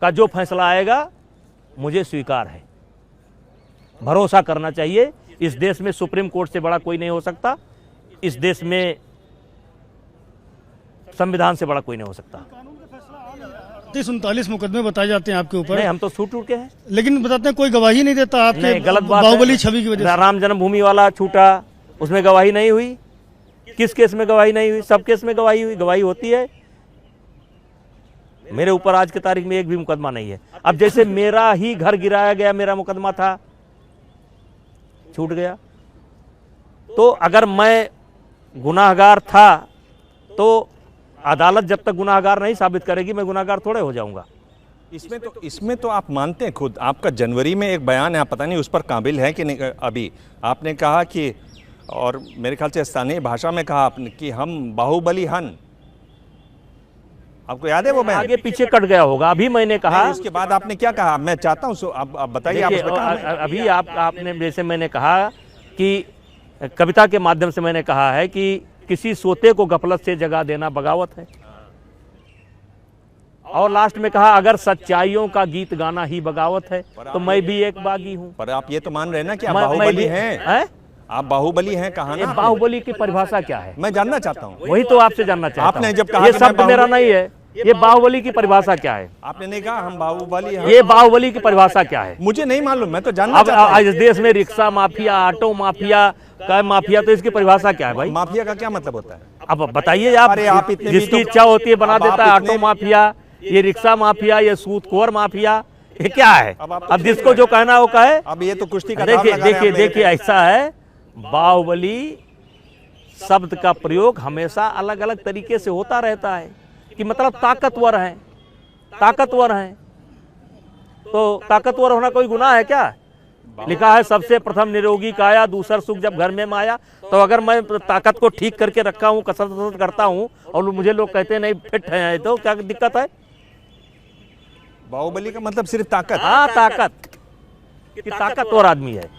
का जो फैसला आएगा मुझे स्वीकार है। भरोसा करना चाहिए। इस देश में सुप्रीम कोर्ट से बड़ा कोई नहीं हो सकता, इस देश में संविधान से बड़ा कोई नहीं हो सकता। 39 मुकदमे बताए जाते हैं आपके ऊपर। नहीं, हम तो छूट के हैं, लेकिन बताते हैं कोई गवाही नहीं देता आपके नहीं, गलत बात है। बाहुबली छवि की वजह से। राम जन्मभूमि वाला छूटा, उसमें गवाही नहीं हुई। किस केस में गवाही नहीं हुई? सब केस में गवाही हुई। गवाही होती है। मेरे ऊपर आज की तारीख में एक भी मुकदमा नहीं है। अब जैसे मेरा ही घर गिराया गया, मेरा मुकदमा था, छूट गया। तो अगर मैं गुनाहगार था तो अदालत जब तक गुनाहगार नहीं साबित करेगी, मैं गुनाहगार थोड़े हो जाऊंगा। इसमें तो आप मानते हैं खुद। आपका जनवरी में एक बयान है, आप पता नहीं उस पर काबिल है कि नहीं। अभी आपने कहा कि, और मेरे ख्याल से स्थानीय भाषा में कहा आपने कि हम बाहुबली हन। आपको याद है वो बयान? आगे पीछे कट गया होगा। अभी मैंने कहा, नहीं, उसके बाद आपने क्या कहा? मैं चाहता हूं आप बताइए। आप देखिए, उसमें कहा अभी आपने जैसे मैंने कहा कि कविता के माध्यम से मैंने कहा है कि किसी सोते को गफलत से जगा देना बगावत है, और लास्ट में कहा अगर सच्चाइयों का गीत गाना ही बगावत है तो मैं भी एक बागी हूं। पर आप ये तो मान रहे हैं ना कि आप मैं बाहुबली भी- हैं? आप बाहुबली हैं, कहा ये ना? बाहुबली की परिभाषा क्या है? मैं जानना चाहता हूं। वही तो आपसे जानना चाहता आपने हूं। जब कहा ये कि मैं शब्द मेरा नहीं है, ये बाहुबली की परिभाषा क्या है? आपने नहीं कहा हम बाहुबली हैं? ये बाहुबली की परिभाषा क्या है? मुझे नहीं मालूम, मैं तो जानना अब चाहता इस देश में रिक्शा माफिया, ऑटो माफिया, कै माफिया, तो इसकी परिभाषा क्या है भाई? हूं। माफिया का क्या मतलब होता है? अब बताइए आप। अरे आप इतने भी जिसकी तो- इच्छा होती है बना अब आप देता है। इतने- ऑटो माफिया, ये रिक्शा माफिया, ये सूदखोर माफिया, ये क्या है? अब आप अब जिसको जो कहना वो कहे। अब ये तो कुश्ती का दाव देखिए लगा रहे हैं देखिए आप मेरे देखिए, पे। ऐसा है, बाहुबली शब्द का प्रयोग हमेशा अलग अलग तरीके से होता रहता है कि मतलब ताकतवर है, ताकतवर है। तो ताकतवर होना कोई गुनाह है क्या? लिखा है सबसे प्रथम निरोगी काया, दूसर सुख जब घर में माया। तो अगर मैं ताकत को ठीक करके रखा हूँ, कसरत करता हूँ, और मुझे लोग कहते हैं नहीं फिट है, तो क्या दिक्कत है? बाहुबली का मतलब सिर्फ ताकत? हाँ, ताकत कि ताकतवर आदमी है,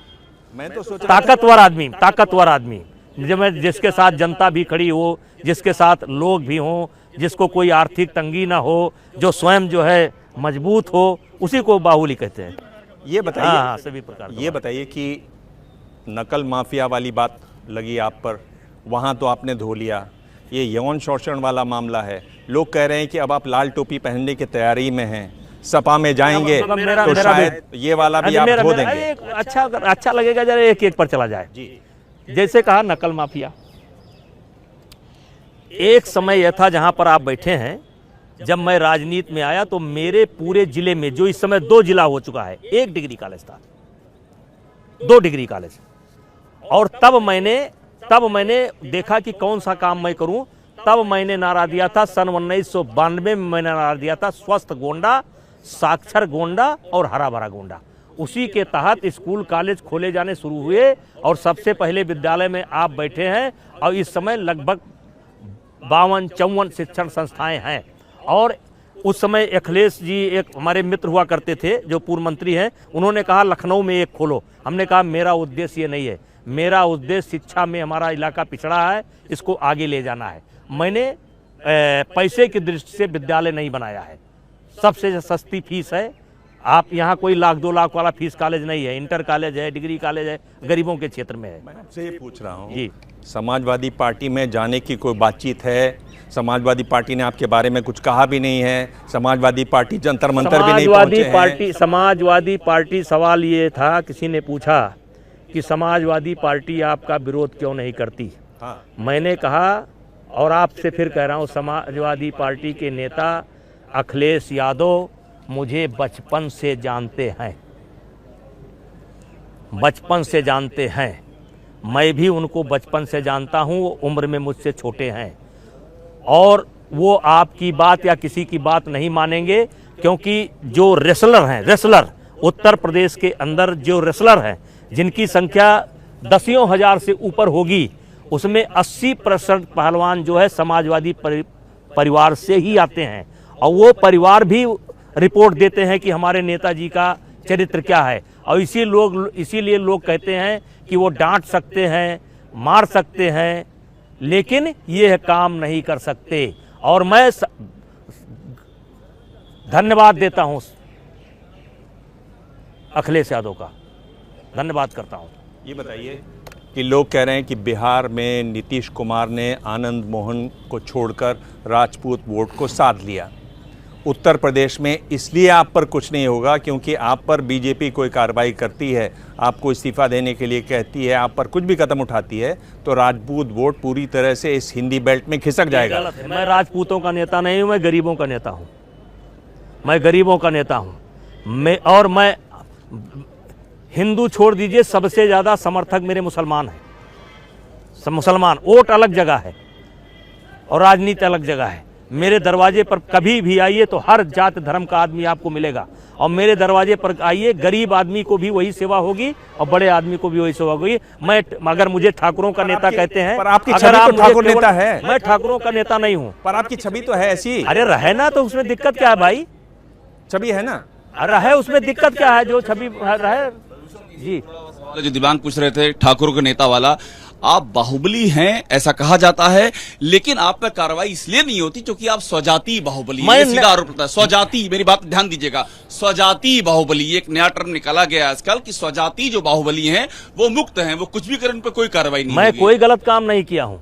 मैं तो सोच रहा था ताकतवर आदमी, ताकतवर आदमी जिसके साथ जनता भी खड़ी हो, जिसके साथ लोग भी हों, जिसको कोई आर्थिक तंगी ना हो, जो स्वयं जो है मजबूत हो, उसी को बाहुबली कहते हैं। ये बताइए। हाँ, सभी प्रकार ये बताइए कि नकल माफिया वाली बात लगी आप पर, वहाँ तो आपने धो लिया। ये यौन शोषण वाला मामला है, लोग कह रहे हैं कि अब आप लाल टोपी पहनने की तैयारी में हैं, सपा में जाएंगे अब मेरा- तो मेरा भी- शायद ये वाला भी अरे आप मेरा- धो मेरा- देंगे। एक अच्छा लगेगा जरा एक एक पर चला जाए। जी, जैसे कहा नकल माफिया, एक समय यह था जहां पर आप बैठे हैं, जब मैं राजनीति में आया तो मेरे पूरे जिले में, जो इस समय 2 जिला हो चुका है, 1 डिग्री कॉलेज था, 2 डिग्री कॉलेज। और तब मैंने देखा कि कौन सा काम मैं करूं। तब मैंने नारा दिया था, सन 1992 में मैंने नारा दिया था, स्वस्थ गोंडा, साक्षर गोंडा और हरा भरा गोंडा। उसी के तहत स्कूल कॉलेज खोले जाने शुरू हुए, और सबसे पहले विद्यालय में आप बैठे हैं, और इस समय लगभग 52-54 शिक्षण संस्थाएं हैं। और उस समय अखिलेश जी एक हमारे मित्र हुआ करते थे, जो पूर्व मंत्री हैं, उन्होंने कहा लखनऊ में एक खोलो। हमने कहा मेरा उद्देश्य ये नहीं है, मेरा उद्देश्य शिक्षा में हमारा इलाका पिछड़ा है, इसको आगे ले जाना है। मैंने पैसे की दृष्टि से विद्यालय नहीं बनाया है, सबसे सस्ती फीस है। आप यहाँ कोई 1-2 लाख वाला फीस कॉलेज नहीं है, इंटर कॉलेज है, डिग्री कॉलेज है, गरीबों के क्षेत्र में है। मैं आपसे ये पूछ रहा हूँ जी, समाजवादी पार्टी में जाने की कोई बातचीत है? समाजवादी पार्टी ने आपके बारे में कुछ कहा भी नहीं है, समाजवादी पार्टी जंतर मंतर भी नहीं पहुंचे हैं। समाजवादी पार्टी, सवाल ये था, किसी ने पूछा कि समाजवादी पार्टी आपका विरोध क्यों नहीं करती। हाँ, मैंने कहा और आपसे फिर कह रहा हूँ, समाजवादी पार्टी के नेता अखिलेश यादव मुझे बचपन से जानते हैं, बचपन से जानते हैं। मैं भी उनको बचपन से जानता हूँ, वो उम्र में मुझसे छोटे हैं और वो आपकी बात या किसी की बात नहीं मानेंगे, क्योंकि जो रेसलर हैं, रेसलर उत्तर प्रदेश के अंदर जो रेसलर हैं जिनकी संख्या दसियों हजार से ऊपर होगी, उसमें 80% पहलवान जो है समाजवादी परिवार से ही आते हैं और वो परिवार भी रिपोर्ट देते हैं कि हमारे नेताजी का चरित्र क्या है। और इसीलिए लोग कहते हैं कि वो डांट सकते हैं, मार सकते हैं, लेकिन ये काम नहीं कर सकते। और मैं धन्यवाद देता हूं अखिलेश यादव का, धन्यवाद करता हूं। ये बताइए कि लोग कह रहे हैं कि बिहार में नीतीश कुमार ने आनंद मोहन को छोड़कर राजपूत वोट को साध लिया। उत्तर प्रदेश में इसलिए आप पर कुछ नहीं होगा क्योंकि आप पर बीजेपी कोई कार्रवाई करती है, आपको इस्तीफा देने के लिए कहती है, आप पर कुछ भी कदम उठाती है तो राजपूत वोट पूरी तरह से इस हिंदी बेल्ट में खिसक जाएगा। मैं राजपूतों का नेता नहीं हूं, मैं गरीबों का नेता हूं, मैं गरीबों का नेता हूं। मैं हिंदू छोड़ दीजिए, सबसे ज़्यादा समर्थक मेरे मुसलमान हैं। मुसलमान वोट अलग जगह है और राजनीति अलग जगह है। मेरे दरवाजे पर कभी भी आइए तो हर जात धर्म का आदमी आपको मिलेगा और मेरे दरवाजे पर आइए, गरीब आदमी को भी वही सेवा होगी और बड़े आदमी को भी वही सेवा होगी। मैं अगर मुझे ठाकुरों का नेता कहते हैं, पर आपकी छवि तो ठाकुर नेता है। मैं ठाकुरों का नेता नहीं हूँ। पर आपकी छवि तो है ऐसी। अरे रहे ना, तो उसमें दिक्कत क्या है भाई? छवि है ना, रहे उसमें दिक्कत क्या है? जो छवि रहे जी। जो दिव्यांग पूछ रहे थे ठाकुर के नेता वाला, आप बाहुबली हैं ऐसा कहा जाता है, लेकिन आप पर कार्रवाई इसलिए नहीं होती क्योंकि आप स्वजाति बाहुबली हैं। ये सीधा आरोप लगता है। स्वजाति, मेरी बात ध्यान दीजिएगा, स्वजाति बाहुबली एक नया टर्म निकाला गया आजकल कि स्वजाति जो बाहुबली हैं वो मुक्त हैं, वो कुछ भी करें उन पर कोई कार्रवाई नहीं। मैं कोई गलत काम नहीं किया हूं,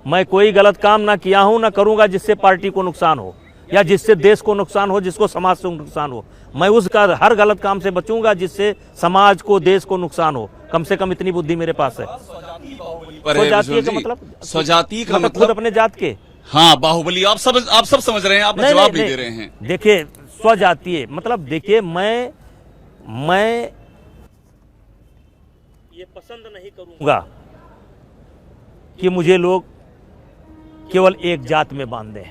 मैं कोई गलत काम ना किया हूं, ना करूंगा जिससे पार्टी को नुकसान हो या जिससे देश को नुकसान हो, जिसको समाज को नुकसान हो। मैं उसका हर गलत काम से बचूंगा जिससे समाज को, देश को नुकसान हो। कम से कम इतनी बुद्धि मेरे पास है। स्वजातीय का मतलब, स्वजाति का खुद मतलब अपने जात के। हाँ, बाहुबली आप सब समझ रहे हैं, आप जवाब नहीं दे रहे हैं। देखिए स्वजातीय मतलब, देखिए मैं ये पसंद नहीं करूंगा कि मुझे लोग केवल एक जात में बांध दें।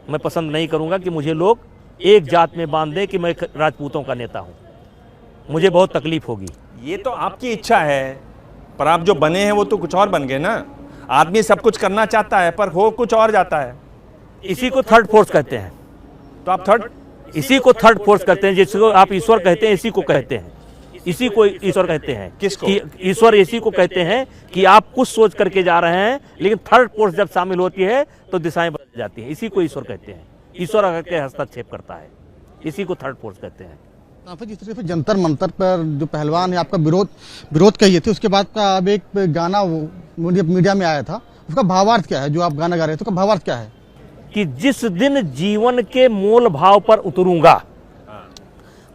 मैं पसंद नहीं करूंगा कि मुझे लोग एक जात में बांध दें कि मैं राजपूतों का नेता हूं। मुझे बहुत तकलीफ होगी। ये तो आपकी इच्छा है, पर आप जो बने हैं वो तो कुछ और बन गए ना। आदमी सब कुछ करना चाहता है पर हो कुछ और जाता है। इसी को थर्ड फोर्स कहते हैं। तो आप थर्ड, इसी को थर्ड फोर्स कहते हैं, जिसको आप ईश्वर कहते हैं, इसी को कहते हैं, इसी को ईश्वर कहते हैं। किसको? कि ईश्वर इसी को कहते हैं कि आप कुछ सोच करके जा रहे हैं, लेकिन थर्ड फोर्स जब शामिल होती है तो दिशाएं बदल जाती हैं। इसी को ईश्वर कहते हैं। ईश्वर आकर के हस्तक्षेप करता है, इसी को थर्ड फोर्स कहते हैं। जिस तरह से जंतर मंतर पर जो पहलवान है आपका विरोध कहिए थे, उसके बाद का अब एक गाना मीडिया में आया था, उसका भावार्थ क्या है? जो आप गाना गा रहे थे उसका भावार्थ क्या है? कि जिस दिन जीवन के मोल भाव पर उतरूंगा,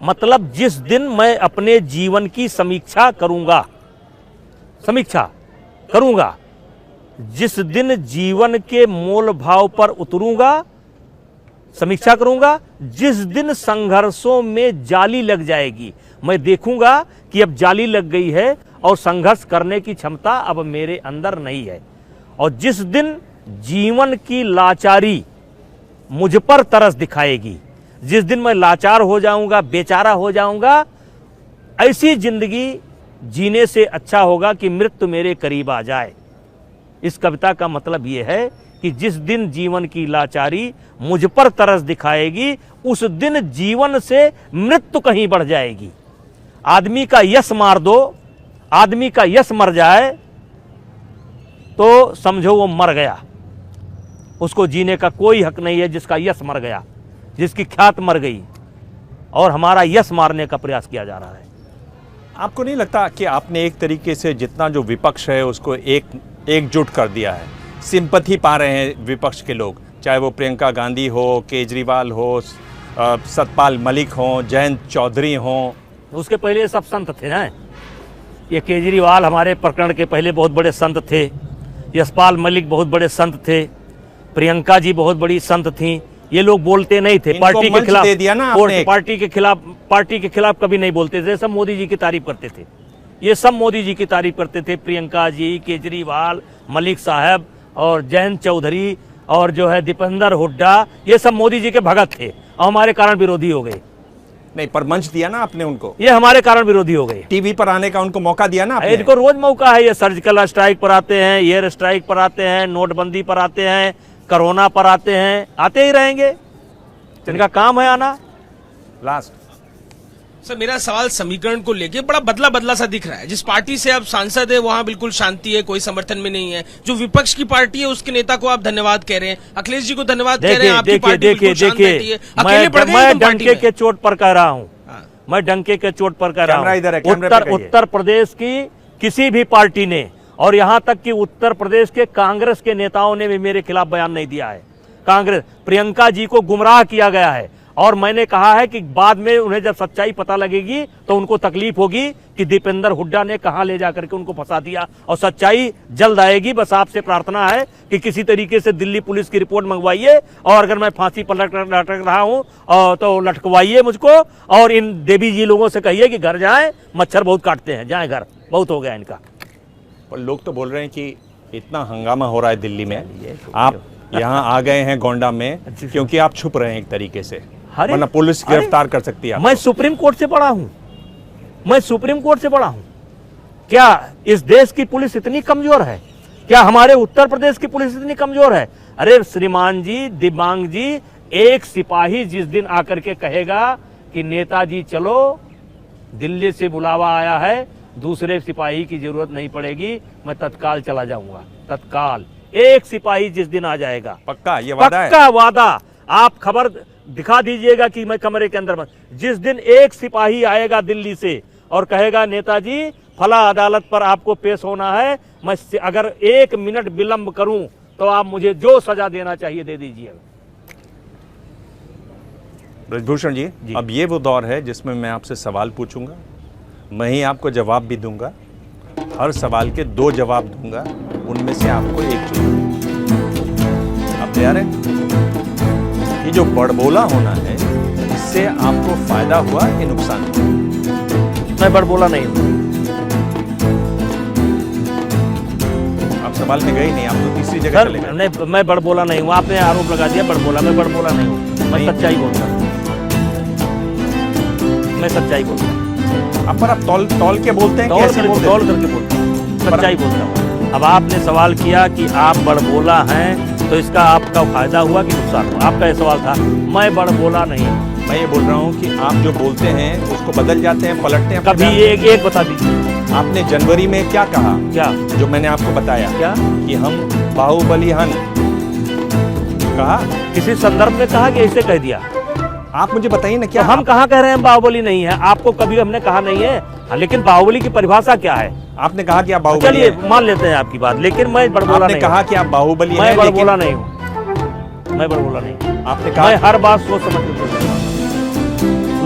मतलब जिस दिन मैं अपने जीवन की समीक्षा करूंगा, जिस दिन जीवन के मोल भाव पर उतरूंगा, समीक्षा करूंगा, जिस दिन संघर्षों में जाली लग जाएगी, मैं देखूंगा कि अब जाली लग गई है और संघर्ष करने की क्षमता अब मेरे अंदर नहीं है। और जिस दिन जीवन की लाचारी मुझ पर तरस दिखाएगी, जिस दिन मैं लाचार हो जाऊंगा, बेचारा हो जाऊंगा, ऐसी जिंदगी जीने से अच्छा होगा कि मृत्यु मेरे करीब आ जाए। इस कविता का मतलब यह है कि जिस दिन जीवन की लाचारी मुझ पर तरस दिखाएगी, उस दिन जीवन से मृत्यु कहीं बढ़ जाएगी। आदमी का यश मार दो, आदमी का यश मर जाए तो समझो वो मर गया, उसको जीने का कोई हक नहीं है। जिसका यश मर गया, जिसकी ख्यात मर गई, और हमारा यश मारने का प्रयास किया जा रहा है। आपको नहीं लगता कि आपने एक तरीके से जितना जो विपक्ष है उसको एकजुट कर दिया है? सिंपैथी पा रहे हैं विपक्ष के लोग, चाहे वो प्रियंका गांधी हो, केजरीवाल हो, सतपाल मलिक हो, जयंत चौधरी हो। उसके पहले सब संत थे ना, ये केजरीवाल हमारे प्रकरण के पहले बहुत बड़े संत थे, यशपाल मलिक बहुत बड़े संत थे, प्रियंका जी बहुत बड़ी संत थी। ये लोग बोलते नहीं थे, इनको पार्टी के मंच खिलाफ दे दिया ना आपने। पार्टी के खिलाफ कभी नहीं बोलते थे, सब मोदी जी की तारीफ करते थे। ये सब मोदी जी की तारीफ करते थे, प्रियंका जी, केजरीवाल, मलिक साहब और जयंत चौधरी और जो है दीपेंद्र हुड्डा, ये सब मोदी जी के भगत थे और हमारे कारण विरोधी हो गए। नहीं, पर मंच दिया ना आपने उनको, ये हमारे कारण विरोधी हो गए। टीवी पर आने का उनको मौका दिया ना आपने। इनको रोज मौका है, ये सर्जिकल स्ट्राइक पर आते हैं, एयर स्ट्राइक पर आते हैं, नोटबंदी पर आते हैं, कोरोना पर आते हैं, आते ही रहेंगे, इनका काम है आना। लास्ट सर, मेरा सवाल समीकरण को लेके बड़ा बदला बदला सा दिख रहा है। जिस पार्टी से आप सांसद है वहां बिल्कुल शांति है, कोई समर्थन में नहीं है। जो विपक्ष की पार्टी है उसके नेता को आप धन्यवाद कह रहे हैं, अखिलेश जी को धन्यवाद कह रहे हैं, आपकी पार्टी बिल्कुल शांत बैठी है। अकेले पड़ गए मैं तुम पार्टी डंके में। के चोट पर कह रहा हूँ, मैं डंके के चोट पर कह रहा कैमरा इधर है, हूँ, कैमरे पे कहिए। उत्तर प्रदेश की किसी भी पार्टी ने और यहाँ तक कि उत्तर प्रदेश के कांग्रेस के नेताओं ने भी मेरे खिलाफ बयान नहीं दिया है। कांग्रेस, प्रियंका जी को गुमराह किया गया है और मैंने कहा है कि बाद में उन्हें जब सच्चाई पता लगेगी तो उनको तकलीफ होगी कि दीपेंद्र हुड्डा ने कहां ले जाकर के उनको फंसा दिया, और सच्चाई जल्द आएगी। बस आपसे प्रार्थना है कि किसी तरीके से दिल्ली पुलिस की रिपोर्ट मंगवाइए और अगर मैं फांसी पर लटक रहा हूं तो लटकवाइए मुझको, और इन देवी जी लोगों से कहिए कि घर जाएं, मच्छर बहुत काटते हैं, जाएं घर, बहुत हो गया इनका। पर लोग तो बोल रहे हैं कि इतना हंगामा हो रहा है दिल्ली में, आप यहाँ आ गए हैं गोंडा में क्योंकि आप छुप रहे हैं एक तरीके से, वरना पुलिस गिरफ्तार कर सकती है। मैं सुप्रीम कोर्ट से पढ़ा हूं, मैं सुप्रीम कोर्ट से पढ़ा हूं। क्या इस देश की पुलिस इतनी कमजोर है? क्या हमारे उत्तर प्रदेश की पुलिस इतनी कमजोर है? अरे श्रीमान जी, दिव्यांग जी, एक सिपाही जिस दिन आकर के कहेगा कि नेताजी चलो, दिल्ली से बुलावा आया है, दूसरे सिपाही की जरूरत नहीं पड़ेगी, मैं तत्काल चला जाऊंगा, तत्काल। एक सिपाही जिस दिन आ जाएगा, पक्का ये वादा है? पक्का वादा। आप खबर दिखा दीजिएगा कि मैं कमरे के अंदर, जिस दिन एक सिपाही आएगा दिल्ली से और कहेगा नेताजी फला अदालत पर आपको पेश होना है, मैं अगर 1 मिनट विलंब करूं तो आप मुझे जो सजा देना चाहिए दे दीजिएगा। ब्रजभूषण जी, अब ये वो दौर है जिसमें मैं आपसे सवाल पूछूंगा, मैं ही आपको जवाब भी दूंगा, हर सवाल के 2 जवाब दूंगा, उनमें से आपको एक चुनना। आप तैयार हैं? ये जो बड़बोला होना है, इससे आपको फायदा हुआ कि नुकसान हुआ? मैं बड़बोला नहीं हूं। आप सवाल में गए नहीं, आप तो तीसरी जगह चले गए। नहीं, मैं बड़बोला नहीं हूं। आपने आरोप लगा दिया बड़बोला, मैं बड़बोला नहीं हूं, मैं सच्चाई बोलता हूं, मैं सच्चाई बोलता हूं। आप पर आप तौल के बोलते हैं कि ऐसे बोलते हैं? तौल करके बोलता हूं, सच्चाई बोलता हूं। अब आपने सवाल किया कि आप बड़बोला हैं, तो इसका आपका फायदा हुआ कि नुकसान हुआ? आपका ये सवाल था। मैं बड़बोला नहीं, मैं ये बोल रहा हूँ कि आप जो बोलते हैं उसको बदल जाते हैं, पलटते हैं। कभी एक बता दीजिए। आपने जनवरी में क्या कहा? क्या? जो मैंने आपको बताया क्या? कि हम बाहुबली हन कहा, किसी संदर्भ में कहा कि ऐसे कह दिया? आप मुझे बताइए ना, क्या तो हम कहाँ कह रहे हैं बाहुबली नहीं है? आपको कभी हमने कहा नहीं है। हाँ, लेकिन बाहुबली की परिभाषा क्या है? आपने कहा कि आप बाहुबली चलिए हैं। मान लेते हैं आपकी बात, लेकिन मैं बड़बोला आपने नहीं कहा कि आप बाहुबली हैं, मैं लेकिन बड़बोला नहीं हूँ, मैं बड़बोला नहीं हूँ। आपने मैं कहा हर बात सोच समझ के बोलता हूँ।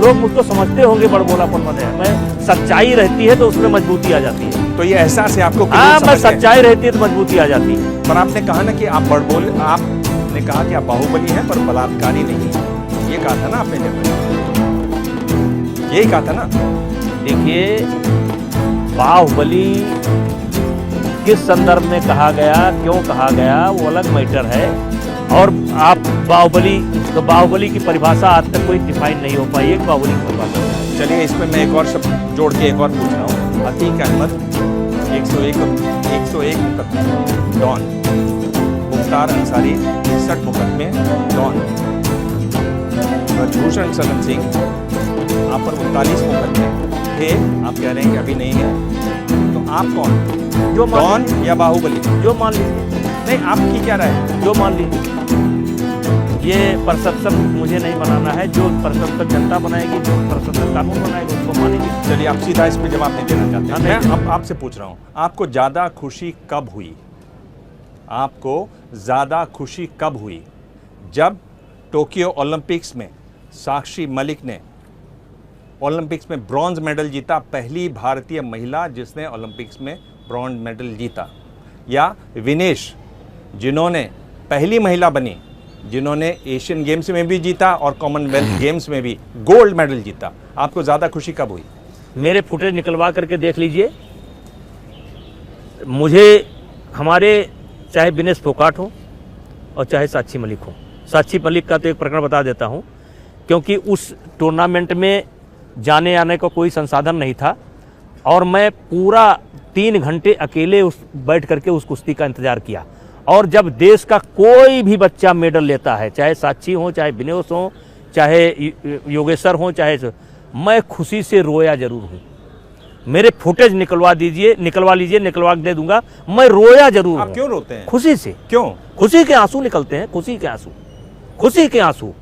लोग मुझको समझते होंगे बड़बोलापन मत है, मैं सच्चाई रहती है तो उसमें मजबूती आ जाती है। तो ये एहसास है आपको कि हाँ, लोग मैं समझते हैं। सच्चाई रहती है तो मजबूती आ जाती है। पर आपने कहा ना कि आप आपने कहा कि आप बाहुबली हैं पर बलात्कारी नहीं है, ये कहा था ना आपने जब, यही कहा था ना? देखिए, बाहुबली किस संदर्भ में कहा गया, क्यों कहा गया, वो अलग मैटर है। और आप बाहुबली की परिभाषा आज तक कोई डिफाइन नहीं हो पाई है, बाहुबली की परिभाषा। चलिए, इसमें मैं एक और शब्द जोड़ के एक और पूछ रहा हूँ। अतीक अहमद 101 मुकदमे डॉन, मुख्तार अंसारी 61 मुकदमे डॉन, ब्रजभूषण शरण सिंह आप पर 39 मुकदमे थे, आप कह रहे हैं कि अभी नहीं है, तो आप कौन, जो डॉन या बाहुबली? जो मान लीजिए। नहीं, आपकी क्या राय है? जो मान लीजिए। ये परसेप्शन मुझे नहीं बनाना है, जो परसेप्शन जनता बनाएगी, जो परसेप्शन कानून बनाएगा उसको मानेगी। चलिए, आप सीधा इस पे जवाब नहीं देना चाहते। हाँ, मैं नहीं। अब आपसे पूछ रहा हूँ, आपको ज़्यादा खुशी कब हुई? आपको ज़्यादा खुशी कब हुई? जब टोक्यो ओलंपिक्स में साक्षी मलिक ने ओलंपिक्स में ब्रॉन्ज मेडल जीता, पहली भारतीय महिला जिसने ओलंपिक्स में ब्रॉन्ज मेडल जीता, या विनेश जिन्होंने पहली महिला बनी जिन्होंने एशियन गेम्स में भी जीता और कॉमनवेल्थ गेम्स में भी गोल्ड मेडल जीता। आपको ज़्यादा खुशी कब हुई? मेरे फुटेज निकलवा करके देख लीजिए। मुझे हमारे चाहे विनेश फोगाट हो और चाहे साक्षी मलिक हो, साक्षी मलिक का तो एक प्रकरण बता देता हूं, क्योंकि उस टूर्नामेंट में जाने आने का कोई संसाधन नहीं था और मैं पूरा 3 घंटे अकेले बैठ करके उस कुश्ती का इंतजार किया। और जब देश का कोई भी बच्चा मेडल लेता है, चाहे साक्षी हो, चाहे विनेश हो, चाहे योगेश्वर हो, चाहे मैं खुशी से रोया जरूर हूं। मेरे फुटेज निकलवा लीजिए, निकलवा दे दूंगा। मैं रोया जरूर आप हूं। क्यों रोते हैं? खुशी से। क्यों? खुशी के आंसू निकलते हैं, खुशी के आंसू, खुशी के आंसू।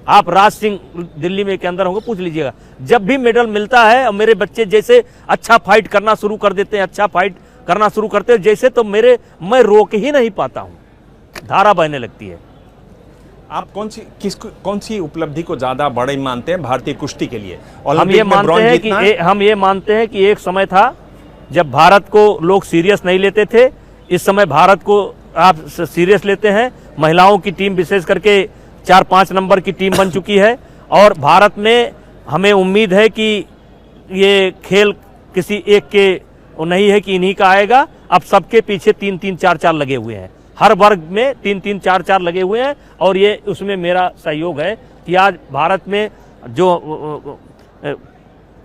आप राज सिंह दिल्ली में के अंदर होंगे, पूछ लीजिएगा। जब भी मेडल मिलता है और मेरे बच्चे जैसे अच्छा फाइट करना शुरू कर देते हैं, अच्छा फाइट करना शुरू करते हैं जैसे, तो मैं रोक ही नहीं पाता हूं, धारा बहने लगती है। आप कौन सी उपलब्धि को ज्यादा बड़ी मानते हैं भारतीय कुश्ती के लिए? हम ये मानते हैं कि एक समय था जब भारत को लोग सीरियस नहीं लेते थे। इस समय भारत को आप सीरियस लेते हैं। महिलाओं की टीम विशेष करके 4-5 नंबर की टीम बन चुकी है और भारत में हमें उम्मीद है कि ये खेल किसी एक के नहीं है कि इन्हीं का आएगा। अब सबके पीछे 3-3, 4-4 लगे हुए हैं, हर वर्ग में 3-3, 4-4 लगे हुए हैं और ये उसमें मेरा सहयोग है कि आज भारत में जो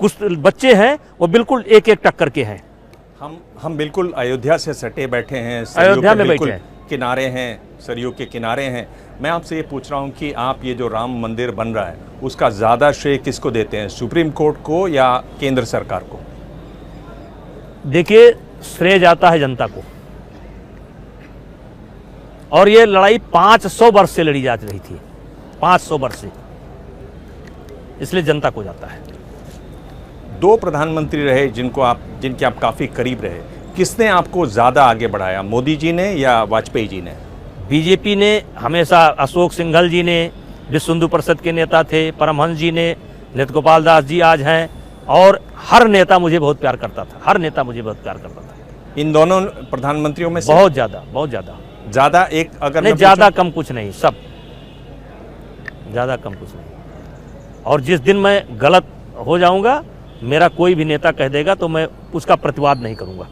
कुछ बच्चे हैं वो बिल्कुल एक टक्कर के हैं। हम बिल्कुल अयोध्या से सटे बैठे हैं, अयोध्या में बैठे हैं, किनारे हैं, सरयू के किनारे हैं। मैं आपसे ये पूछ रहा हूँ कि आप ये जो राम मंदिर बन रहा है उसका ज़्यादा श्रेय किसको देते हैं, सुप्रीम कोर्ट को या केंद्र सरकार को? देखिए, श्रेय जाता है जनता को और ये लड़ाई 500 वर्ष से लड़ी जा रही थी, 500 वर्ष से, इसलिए जनता को जाता है। 2 प्रधानमंत्री रहे जिनके आप काफ़ी करीब रहे, किसने आपको ज़्यादा आगे बढ़ाया, मोदी जी ने या वाजपेयी जी ने? बीजेपी ने हमेशा, अशोक सिंघल जी ने विश्व हिंदू परिषद के नेता थे, परमहंस जी ने, नित्य गोपाल दास जी आज हैं, और हर नेता मुझे बहुत प्यार करता था, हर नेता मुझे बहुत प्यार करता था। इन दोनों प्रधानमंत्रियों में से बहुत ज़्यादा ज़्यादा एक अगर नहीं, ज़्यादा कम कुछ नहीं, सब ज़्यादा कम कुछ नहीं। और जिस दिन मैं गलत हो जाऊंगा, मेरा कोई भी नेता कह देगा तो मैं उसका प्रतिवाद नहीं करूंगा।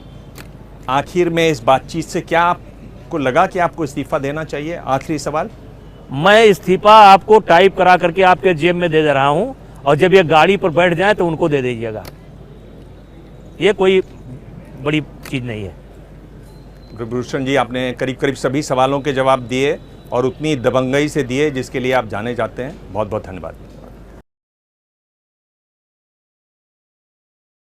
आखिर में इस बातचीत से क्या आपको लगा कि आपको इस्तीफा देना चाहिए? आखिरी सवाल। मैं इस्तीफा आपको टाइप करा करके आपके जेब में दे रहा हूं और जब ये गाड़ी पर बैठ जाए तो उनको दे दीजिएगा। ये कोई बड़ी चीज नहीं है। ब्रिजभूषण जी, आपने करीब करीब सभी सवालों के जवाब दिए और उतनी दबंगई से दिए जिसके लिए आप जाने जाते हैं। बहुत बहुत धन्यवाद।